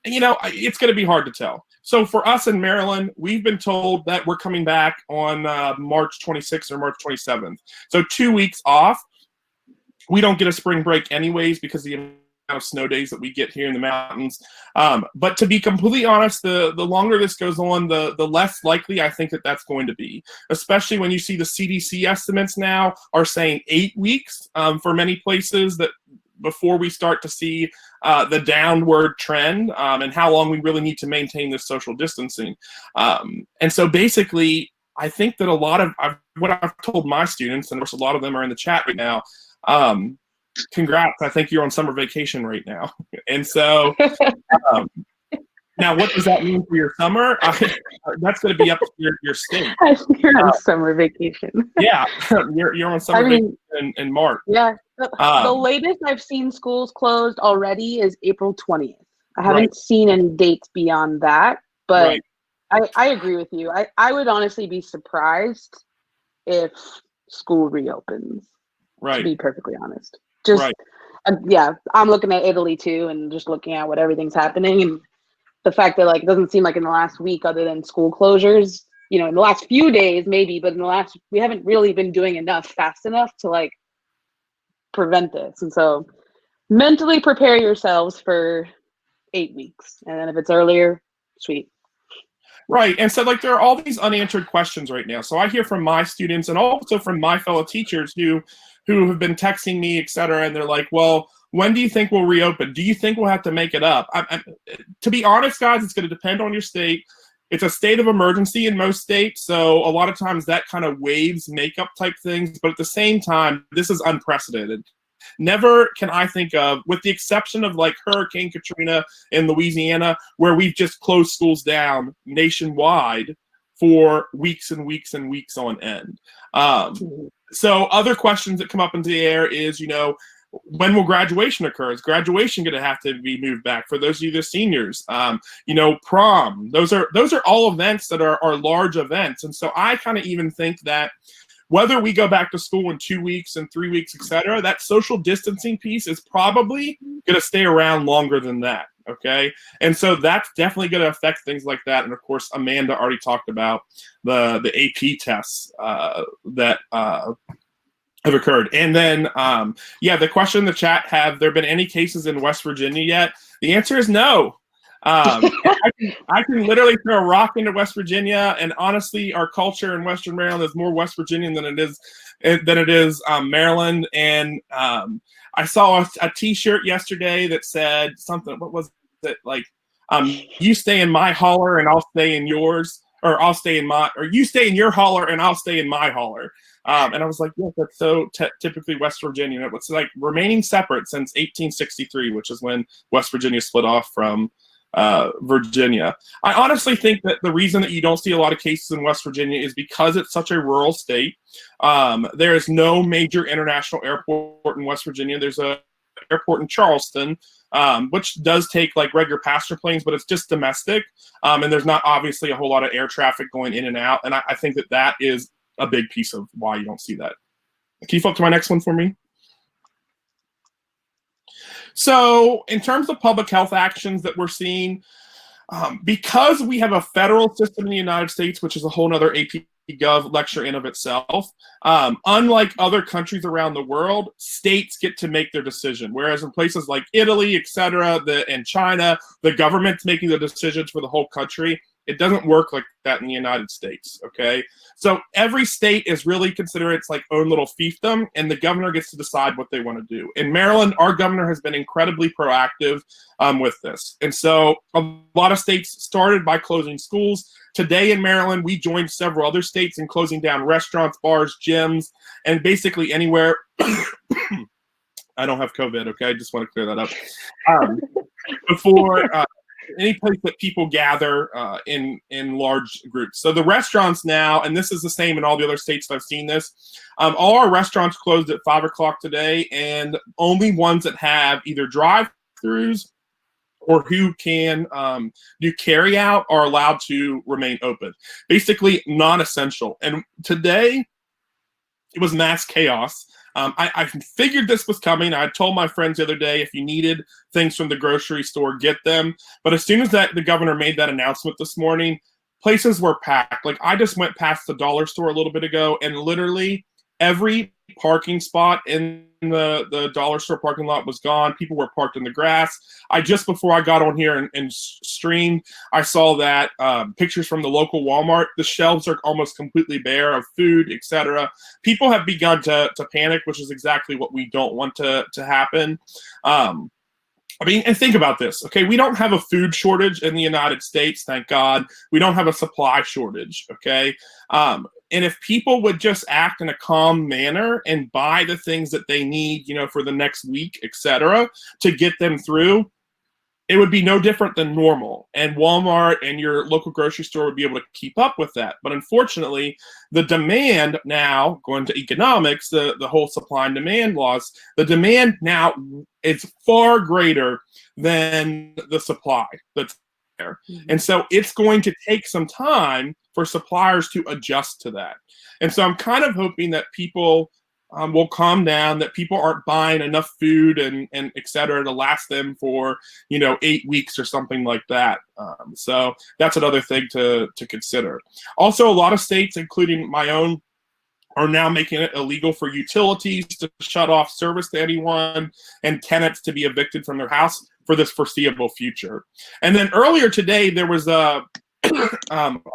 It's going to be hard to tell. So for us in Maryland, we've been told that we're coming back on March 26th or March 27th. So 2 weeks off. We don't get a spring break anyways because the amount of snow days that we get here in the mountains. But to be completely honest, the longer this goes on, the less likely I think that that's going to be, especially when you see the CDC estimates now are saying 8 weeks for many places before we start to see the downward trend, and how long we really need to maintain this social distancing. And so basically, I think that a lot of what I've told my students, and of course a lot of them are in the chat right now, congrats, I think you're on summer vacation right now. And so now what does that mean for your summer? That's going to be up to your state. You're on summer vacation. Yeah, you're on summer vacation in March. Yeah, the latest I've seen schools closed already is April 20th. I haven't seen any dates beyond that, but I agree with you. I would honestly be surprised if school reopens, to be perfectly honest. Just yeah, I'm looking at Italy too, and just looking at what everything's happening, and the fact that like it doesn't seem like in the last week, other than school closures, you know, in the last few days maybe, but in the last, we haven't really been doing enough fast enough to like prevent this. And so mentally prepare yourselves for 8 weeks, and then if it's earlier, sweet. Right. And so like there are all these unanswered questions right now. So I hear from my students and also from my fellow teachers who have been texting me, et cetera, and they're like, well, when do you think we'll reopen? Do you think we'll have to make it up? To be honest, guys, it's going to depend on your state. It's a state of emergency in most states, so a lot of times that kind of waives makeup type things, but at the same time, this is unprecedented. Never can I think of, with the exception of like Hurricane Katrina in Louisiana, where we've just closed schools down nationwide for weeks and weeks and weeks on end. So other questions that come up into the air is, you know, when will graduation occur? Is graduation going to have to be moved back for those of you, the seniors? You know, prom. Those are all events that are large events, and so I kind of even think that whether we go back to school in 2 weeks and 3 weeks, et cetera, that social distancing piece is probably going to stay around longer than that. Okay, and so that's definitely going to affect things like that. And of course, Amanda already talked about the AP tests that have occurred. And then, the question in the chat, have there been any cases in West Virginia yet? The answer is no. I can literally throw a rock into West Virginia, and honestly, our culture in Western Maryland is more West Virginian than it is Maryland. And I saw a T-shirt yesterday that said something. What was it like? You stay in my holler, and I'll stay in yours, or I'll stay in my, or you stay in your holler, and I'll stay in my holler. And I was like, yeah, that's so typically West Virginia. It was like remaining separate since 1863, which is when West Virginia split off from Virginia. I honestly think that the reason that you don't see a lot of cases in West Virginia is because it's such a rural state. There is no major international airport in West Virginia. There's an airport in Charleston, which does take like regular passenger planes, but it's just domestic. And there's not obviously a whole lot of air traffic going in and out. And I think that is a big piece of why you don't see that. Can you flip to my next one for me? So in terms of public health actions that we're seeing, because we have a federal system in the United States, which is a whole nother AP Gov lecture in of itself, unlike other countries around the world, states get to make their decision. Whereas in places like Italy, et cetera, and China, the government's making the decisions for the whole country. It doesn't work like that in the United States, okay? So every state is really considered its like own little fiefdom, and the governor gets to decide what they want to do. In Maryland, our governor has been incredibly proactive with this. And so a lot of states started by closing schools. Today in Maryland, we joined several other states in closing down restaurants, bars, gyms, and basically anywhere. I don't have COVID, okay? I just want to clear that up. Before any place that people gather in large groups. So the restaurants now, and this is the same in all the other states that I've seen this, all our restaurants closed at 5 o'clock today, and only ones that have either drive-throughs or who can do carry out are allowed to remain open. Basically non-essential. And today it was mass chaos. I figured this was coming. I told my friends the other day, if you needed things from the grocery store, get them. But as soon as the governor made that announcement this morning, places were packed. Like I just went past the dollar store a little bit ago, and literally every parking spot in the dollar store parking lot was gone. People were parked in the grass. Just before I got on here and streamed, I saw that pictures from the local Walmart. The shelves are almost completely bare of food, etc. People have begun to panic, which is exactly what we don't want to happen. I mean, and think about this, okay? We don't have a food shortage in the United States, thank God. We don't have a supply shortage, okay? And if people would just act in a calm manner and buy the things that they need, for the next week, etc., to get them through, it would be no different than normal. And Walmart and your local grocery store would be able to keep up with that. But unfortunately, the demand now, going to economics, the whole supply and demand laws, the demand now is far greater than the supply that's there. And so it's going to take some time for suppliers to adjust to that. And so I'm kind of hoping that people will calm down, that people aren't buying enough food and et cetera to last them for, 8 weeks or something like that. So that's another thing to consider. Also, a lot of states, including my own, are now making it illegal for utilities to shut off service to anyone and tenants to be evicted from their house for this foreseeable future. And then earlier today, there was a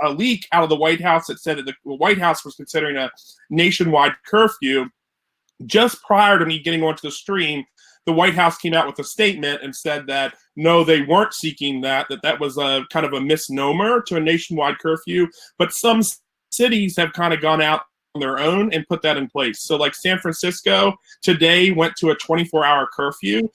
leak out of the White House that said that the White House was considering a nationwide curfew. Just prior to me getting onto the stream, the White House came out with a statement and said that no, they weren't seeking that was a kind of a misnomer to a nationwide curfew, but some cities have kind of gone out on their own and put that in place. So like San Francisco today went to a 24-hour curfew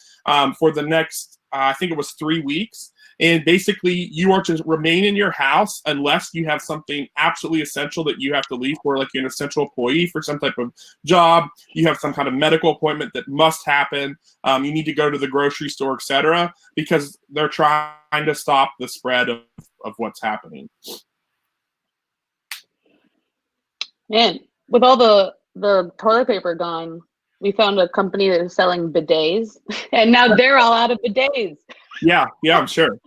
for the next, I think it was 3 weeks. And basically, you are to remain in your house unless you have something absolutely essential that you have to leave for, like you're an essential employee for some type of job. You have some kind of medical appointment that must happen. You need to go to the grocery store, etc., because they're trying to stop the spread of what's happening. Man, with all the toilet paper gone, we found a company that is selling bidets, and now they're all out of bidets. Yeah, I'm sure.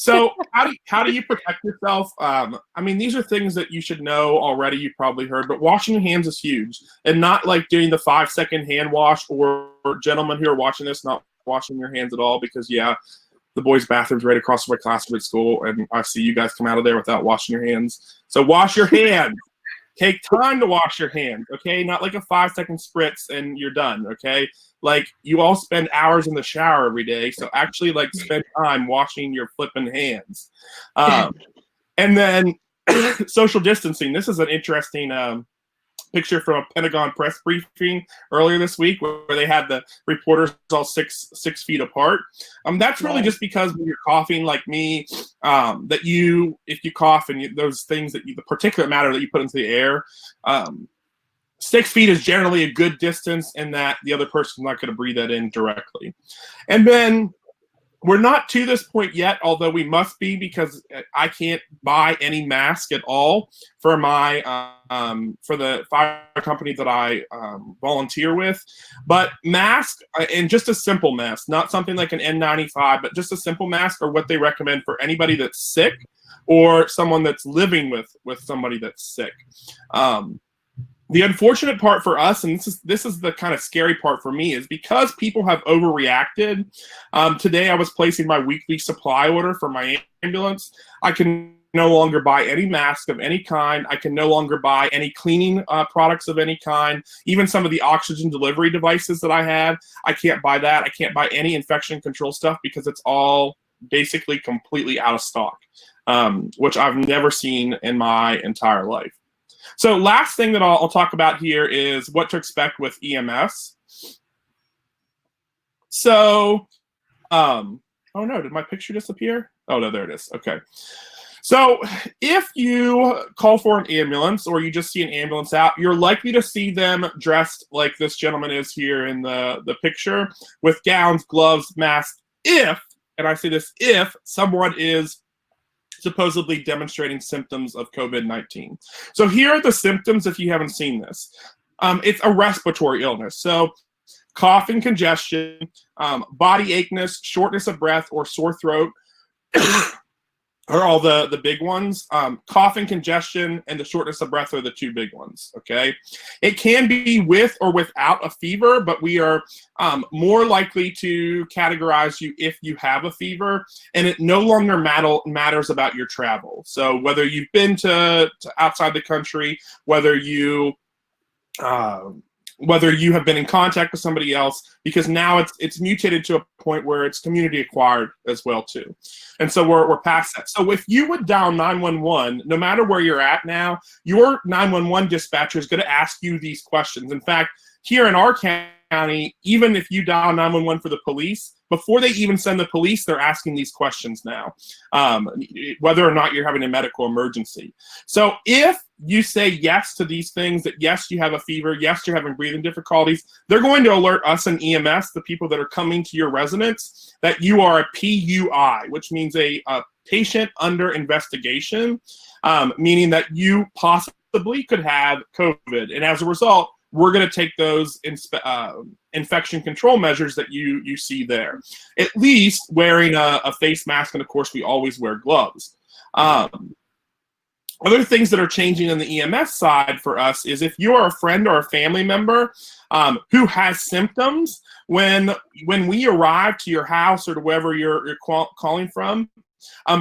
So how do you protect yourself? I mean, these are things that you should know already. You've probably heard, but washing your hands is huge, and not like doing the 5-second hand wash, or gentlemen who are watching this not washing your hands at all, because the boys' bathroom's right across from my classroom at school, and I see you guys come out of there without washing your hands. So wash your hands. Take time to wash your hands, okay? Not like a 5-second spritz and you're done, okay? Like, you all spend hours in the shower every day, so actually, like, spend time washing your flipping hands. And then social distancing. This is an interesting picture from a Pentagon press briefing earlier this week where they had the reporters all six feet apart. That's really just because when you're coughing like me, that if you cough and those things the particulate matter that you put into the air, 6 feet is generally a good distance, and that the other person's not going to breathe that in directly. And then we're not to this point yet, although we must be, because I can't buy any mask at all for my for the fire company that I volunteer with. But mask, and just a simple mask, not something like an N95, but just a simple mask, are what they recommend for anybody that's sick or someone that's living with somebody that's sick. The unfortunate part for us, and this is the kind of scary part for me, is because people have overreacted. Today I was placing my weekly supply order for my ambulance. I can no longer buy any mask of any kind. I can no longer buy any cleaning products of any kind. Even some of the oxygen delivery devices that I had, I can't buy that. I can't buy any infection control stuff because it's all basically completely out of stock, which I've never seen in my entire life. So last thing that I'll talk about here is what to expect with EMS. So, oh no, did my picture disappear? Oh no, there it is. Okay. So if you call for an ambulance or you just see an ambulance out, you're likely to see them dressed like this gentleman is here in the picture, with gowns, gloves, masks, if, and I say this, if someone is supposedly demonstrating symptoms of COVID-19. So here are the symptoms if you haven't seen this. It's a respiratory illness. So cough and congestion, body acheness, shortness of breath or sore throat, are all the big ones. Cough and congestion and the shortness of breath are the two big ones, okay? It can be with or without a fever, but we are more likely to categorize you if you have a fever, and it no longer matters about your travel. So whether you've been to outside the country, whether you have been in contact with somebody else, because now it's mutated to a point where it's community acquired as well too. And so we're past that. So if you would dial 911, no matter where you're at now, your 911 dispatcher is going to ask you these questions. In fact, here in our county, even if you dial 911 for the police, before they even send the police, they're asking these questions now, whether or not you're having a medical emergency. So if you say yes to these things, that yes, you have a fever, yes, you're having breathing difficulties, they're going to alert us and EMS, the people that are coming to your residence, that you are a PUI, which means a patient under investigation, meaning that you possibly could have COVID. And as a result, we're going to take those infection control measures that you see there. At least wearing a face mask, and of course, we always wear gloves. Other things that are changing on the EMS side for us is if you are a friend or a family member who has symptoms, when we arrive to your house or to wherever you're calling from,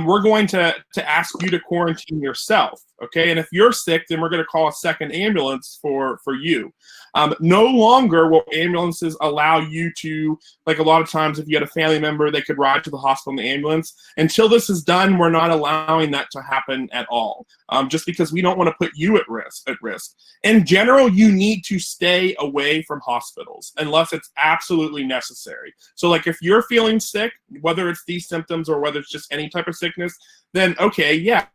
we're going to ask you to quarantine yourself, okay? And if you're sick, then we're going to call a second ambulance for you. No longer will ambulances allow you to, like a lot of times if you had a family member, they could ride to the hospital in the ambulance. Until this is done, we're not allowing that to happen at all, just because we don't want to put you at risk. In general, you need to stay away from hospitals unless it's absolutely necessary. So like if you're feeling sick, whether it's these symptoms or whether it's just any type of sickness, then okay, yeah,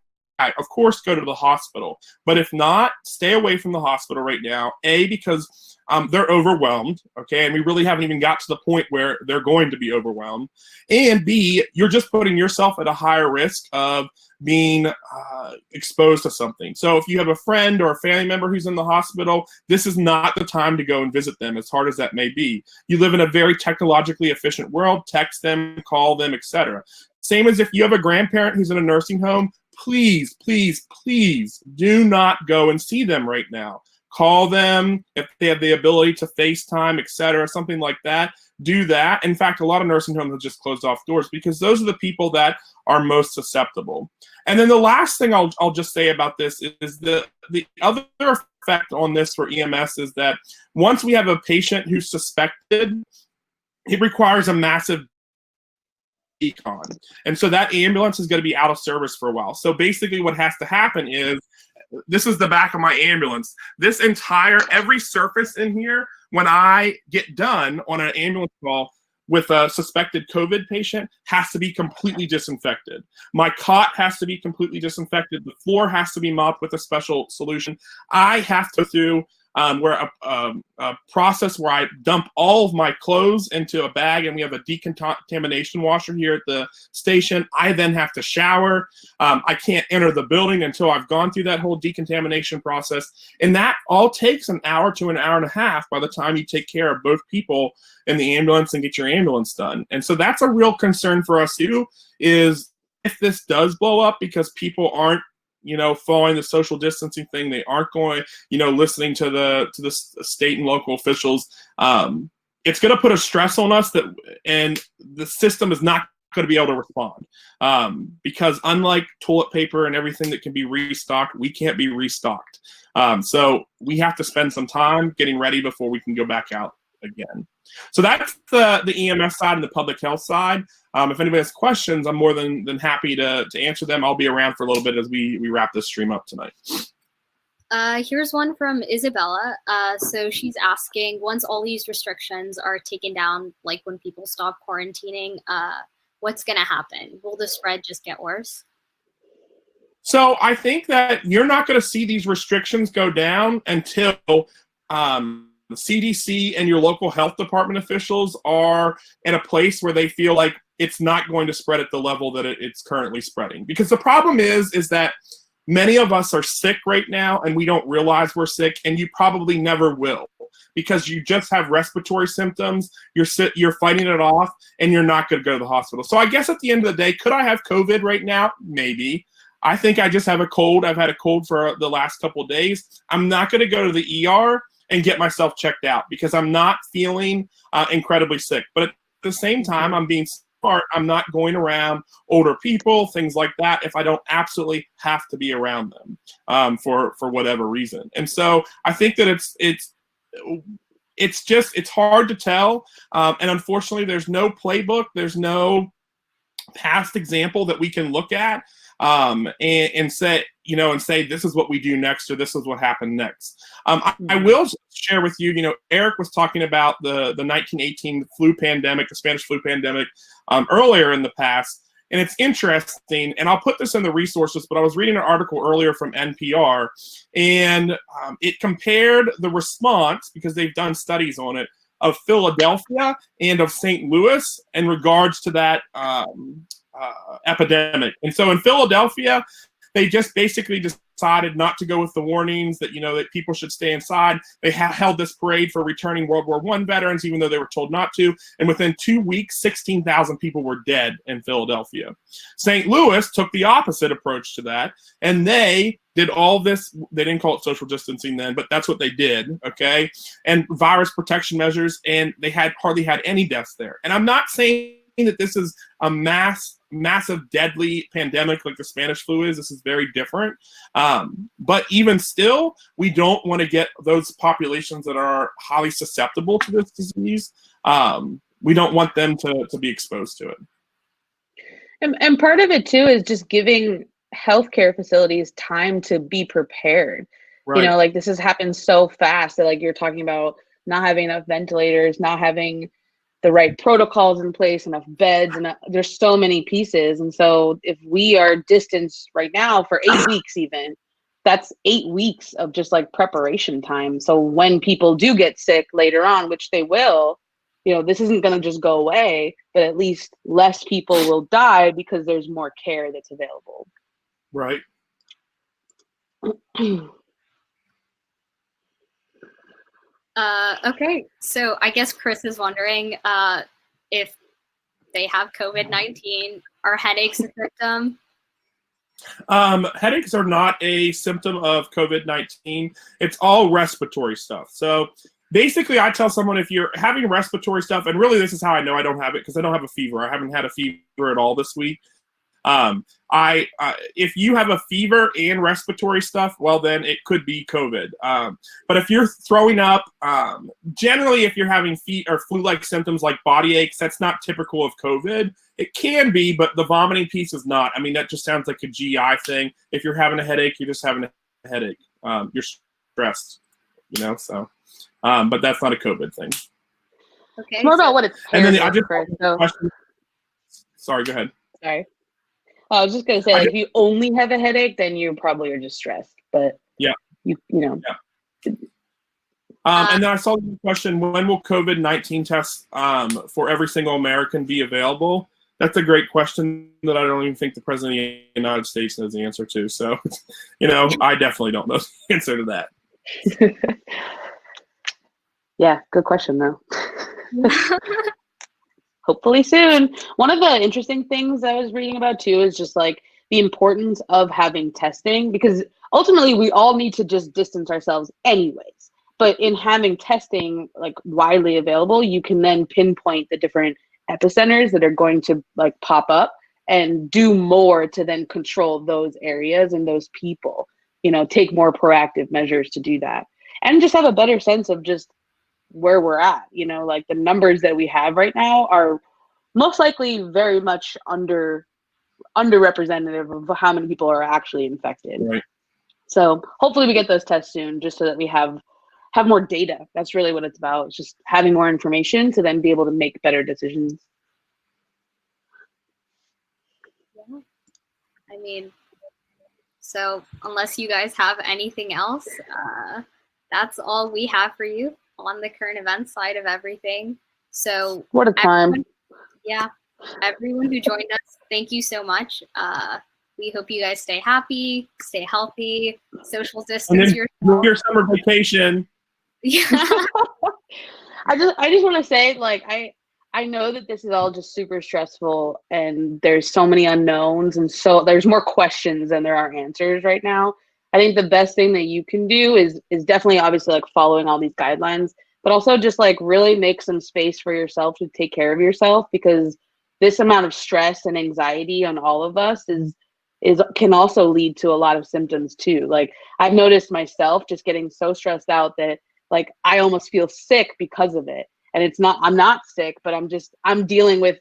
of course go to the hospital. But if not, stay away from the hospital right now, because they're overwhelmed, okay, and we really haven't even got to the point where they're going to be overwhelmed, and B, you're just putting yourself at a higher risk of being exposed to something. So if you have a friend or a family member who's in the hospital, this is not the time to go and visit them, as hard as that may be. You live in a very technologically efficient world. Text them, call them, etc. Same as if you have a grandparent who's in a nursing home, please, please, please do not go and see them right now. Call them if they have the ability to FaceTime, etc., something like that. Do that. In fact, a lot of nursing homes have just closed off doors because those are the people that are most susceptible. And then the last thing I'll just say about this is the other effect on this for EMS is that once we have a patient who's suspected, it requires a massive econ. And so that ambulance is going to be out of service for a while. So basically what has to happen is, this is the back of my ambulance. Every surface in here, when I get done on an ambulance call with a suspected COVID patient, has to be completely disinfected. My cot has to be completely disinfected. The floor has to be mopped with a special solution. I have to do a process where I dump all of my clothes into a bag, and we have a decontamination washer here at the station. I then have to shower. I can't enter the building until I've gone through that whole decontamination process. And that all takes an hour to an hour and a half by the time you take care of both people in the ambulance and get your ambulance done. And so that's a real concern for us too, is if this does blow up because people aren't following the social distancing thing, they aren't going, listening to the state and local officials. It's going to put a stress on us and the system is not going to be able to respond because unlike toilet paper and everything that can be restocked, we can't be restocked. So we have to spend some time getting ready before we can go back out again. So that's the EMS side and the public health side. If anybody has questions, I'm more than happy to answer them. I'll be around for a little bit as we wrap this stream up tonight. Here's one from Isabella. So she's asking, once all these restrictions are taken down, like when people stop quarantining, what's going to happen? Will the spread just get worse? So I think that you're not going to see these restrictions go down until the CDC and your local health department officials are in a place where they feel like it's not going to spread at the level that it's currently spreading. Because the problem is that many of us are sick right now and we don't realize we're sick, and you probably never will. because you just have respiratory symptoms, you're fighting it off, and you're not going to go to the hospital. So I guess at the end of the day, could I have COVID right now? Maybe. I think I just have a cold. I've had a cold for the last couple of days. I'm not going to go to the ER and get myself checked out because I'm not feeling incredibly sick. But at the same time, I'm being smart. I'm not going around older people, things like that, if I don't absolutely have to be around them for whatever reason. And so I think that it's hard to tell. And unfortunately, there's no playbook. There's no past example that we can look at and say, this is what we do next, or this is what happened next. I will share with you, Eric was talking about the 1918 flu pandemic, the Spanish flu pandemic, earlier in the past. And it's interesting, and I'll put this in the resources, but I was reading an article earlier from NPR, and it compared the response, because they've done studies on it, of Philadelphia and of St. Louis in regards to that epidemic. And so in Philadelphia, they just basically decided not to go with the warnings that, that people should stay inside. They held this parade for returning World War I veterans, even though they were told not to. And within 2 weeks, 16,000 people were dead in Philadelphia. St. Louis took the opposite approach to that. And they did all this. They didn't call it social distancing then, but that's what they did. Okay. And virus protection measures. And they hardly had any deaths there. And I'm not saying that this is a massive, deadly pandemic like the Spanish flu is. This is very different. But even still, we don't want to get those populations that are highly susceptible to this disease. We don't want them to be exposed to it. And part of it, too, is just giving healthcare facilities time to be prepared. Right. This has happened so fast that, you're talking about not having enough ventilators, not having the right protocols in place, enough beds, and there's so many pieces. And so if we are distanced right now for 8 weeks, even, that's 8 weeks of just preparation time. So when people do get sick later on, which they will, this isn't going to just go away, but at least less people will die because there's more care that's available. Right. Okay, so I guess Chris is wondering if they have COVID-19. Are headaches a symptom? Headaches are not a symptom of COVID-19. It's all respiratory stuff. So basically, I tell someone, if you're having respiratory stuff, and really this is how I know I don't have it, because I don't have a fever. I haven't had a fever at all this week. If you have a fever and respiratory stuff, well, then it could be COVID. But if you're throwing up, generally, if you're having or flu-like symptoms like body aches, that's not typical of COVID. It can be, but the vomiting piece is not. I mean, that just sounds like a GI thing. If you're having a headache, you're just having a headache. You're stressed, so. But that's not a COVID thing. Okay. It's more about what it's. And then I just question. Sorry, go ahead. Sorry. I was just going to say, if you only have a headache, then you probably are just stressed. But yeah, you know. Yeah. And then I saw the question: when will COVID-19 tests for every single American be available? That's a great question that I don't even think the President of the United States knows the answer to. So, I definitely don't know the answer to that. Yeah, good question though. Hopefully soon. One of the interesting things I was reading about too is just the importance of having testing, because ultimately we all need to just distance ourselves anyways. But in having testing widely available, you can then pinpoint the different epicenters that are going to pop up and do more to then control those areas and those people, take more proactive measures to do that. And just have a better sense of just where we're at, the numbers that we have right now are most likely very much underrepresentative of how many people are actually infected. Right. So hopefully we get those tests soon, just so that we have more data. That's really what it's about. It's just having more information to then be able to make better decisions. Yeah. I mean, so unless you guys have anything else, that's all we have for you on the current event side of everything. So what a time. Everyone who joined us, thank you so much. We hope you guys stay happy, stay healthy, social distance yourself. Your summer vacation. Yeah. I just want to say, like, I know that this is all just super stressful and there's so many unknowns and so there's more questions than there are answers right now. I think the best thing that you can do is definitely obviously like following all these guidelines, but also just like really make some space for yourself to take care of yourself, because this amount of stress and anxiety on all of us is can also lead to a lot of symptoms too. Like I've noticed myself just getting so stressed out that like I almost feel sick because of it. And it's not, I'm not sick, but I'm dealing with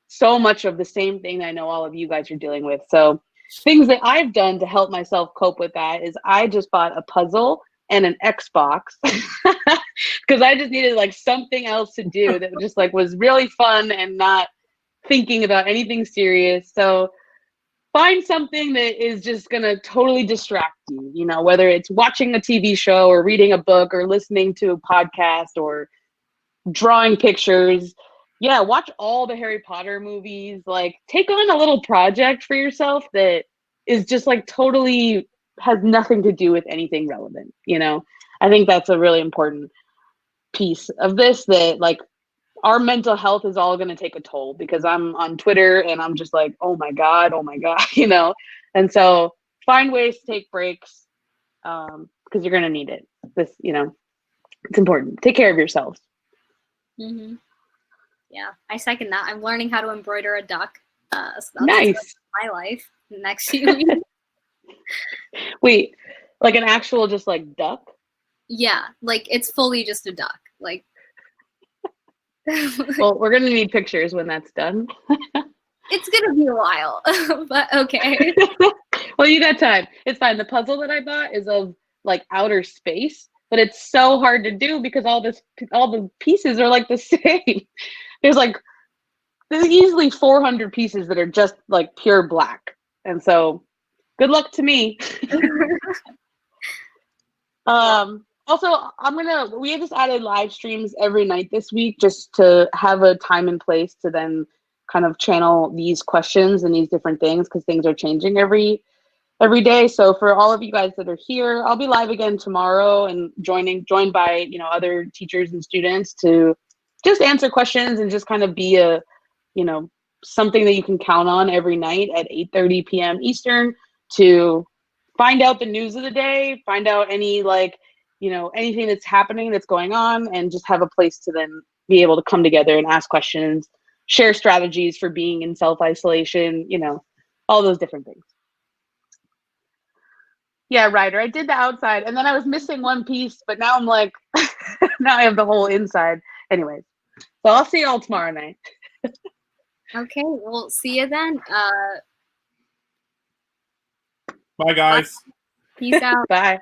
so much of the same thing I know all of you guys are dealing with. So things that I've done to help myself cope with that is I just bought a puzzle and an Xbox because I just needed like something else to do that just like was really fun and not thinking about anything serious. So find something that is just going to totally distract you, you know, whether it's watching a TV show or reading a book or listening to a podcast or drawing pictures. Yeah, watch all the Harry Potter movies. Like take on a little project for yourself that is just like totally has nothing to do with anything relevant, you know. I think that's a really important piece of this, that like our mental health is all going to take a toll, because I'm on Twitter and I'm just like, oh my god, you know. And so find ways to take breaks, because you're going to need it. This, you know, it's important. Take care of yourselves. Mm-hmm. Yeah, I second that. I'm learning how to embroider a duck. So that's Nice. my life next few weeks. Wait, like an actual just like duck? Yeah, like it's fully just a duck. Like, Well, we're gonna need pictures when that's done. it's gonna be a while, but okay. Well, you got time. It's fine. The puzzle that I bought is of like outer space, but it's so hard to do because all the pieces are like the same. There's easily 400 pieces that are just like pure black, and so good luck to me. Also, we have just added live streams every night this week just to have a time and place to then kind of channel these questions and these different things, because things are changing every day. So for all of you guys that are here, I'll be live again tomorrow and joined by, you know, other teachers and students to just answer questions and just kind of be a, you know, something that you can count on every night at 8:30 p.m. Eastern to find out the news of the day, find out any like, you know, anything that's happening, that's going on, and just have a place to then be able to come together and ask questions, share strategies for being in self-isolation, you know, all those different things. Yeah, Ryder, I did the outside and then I was missing one piece, but now I'm like, now I have the whole inside. Anyways, so I'll see you all tomorrow night. Okay, we'll see you then. Bye, guys. Peace out. Bye.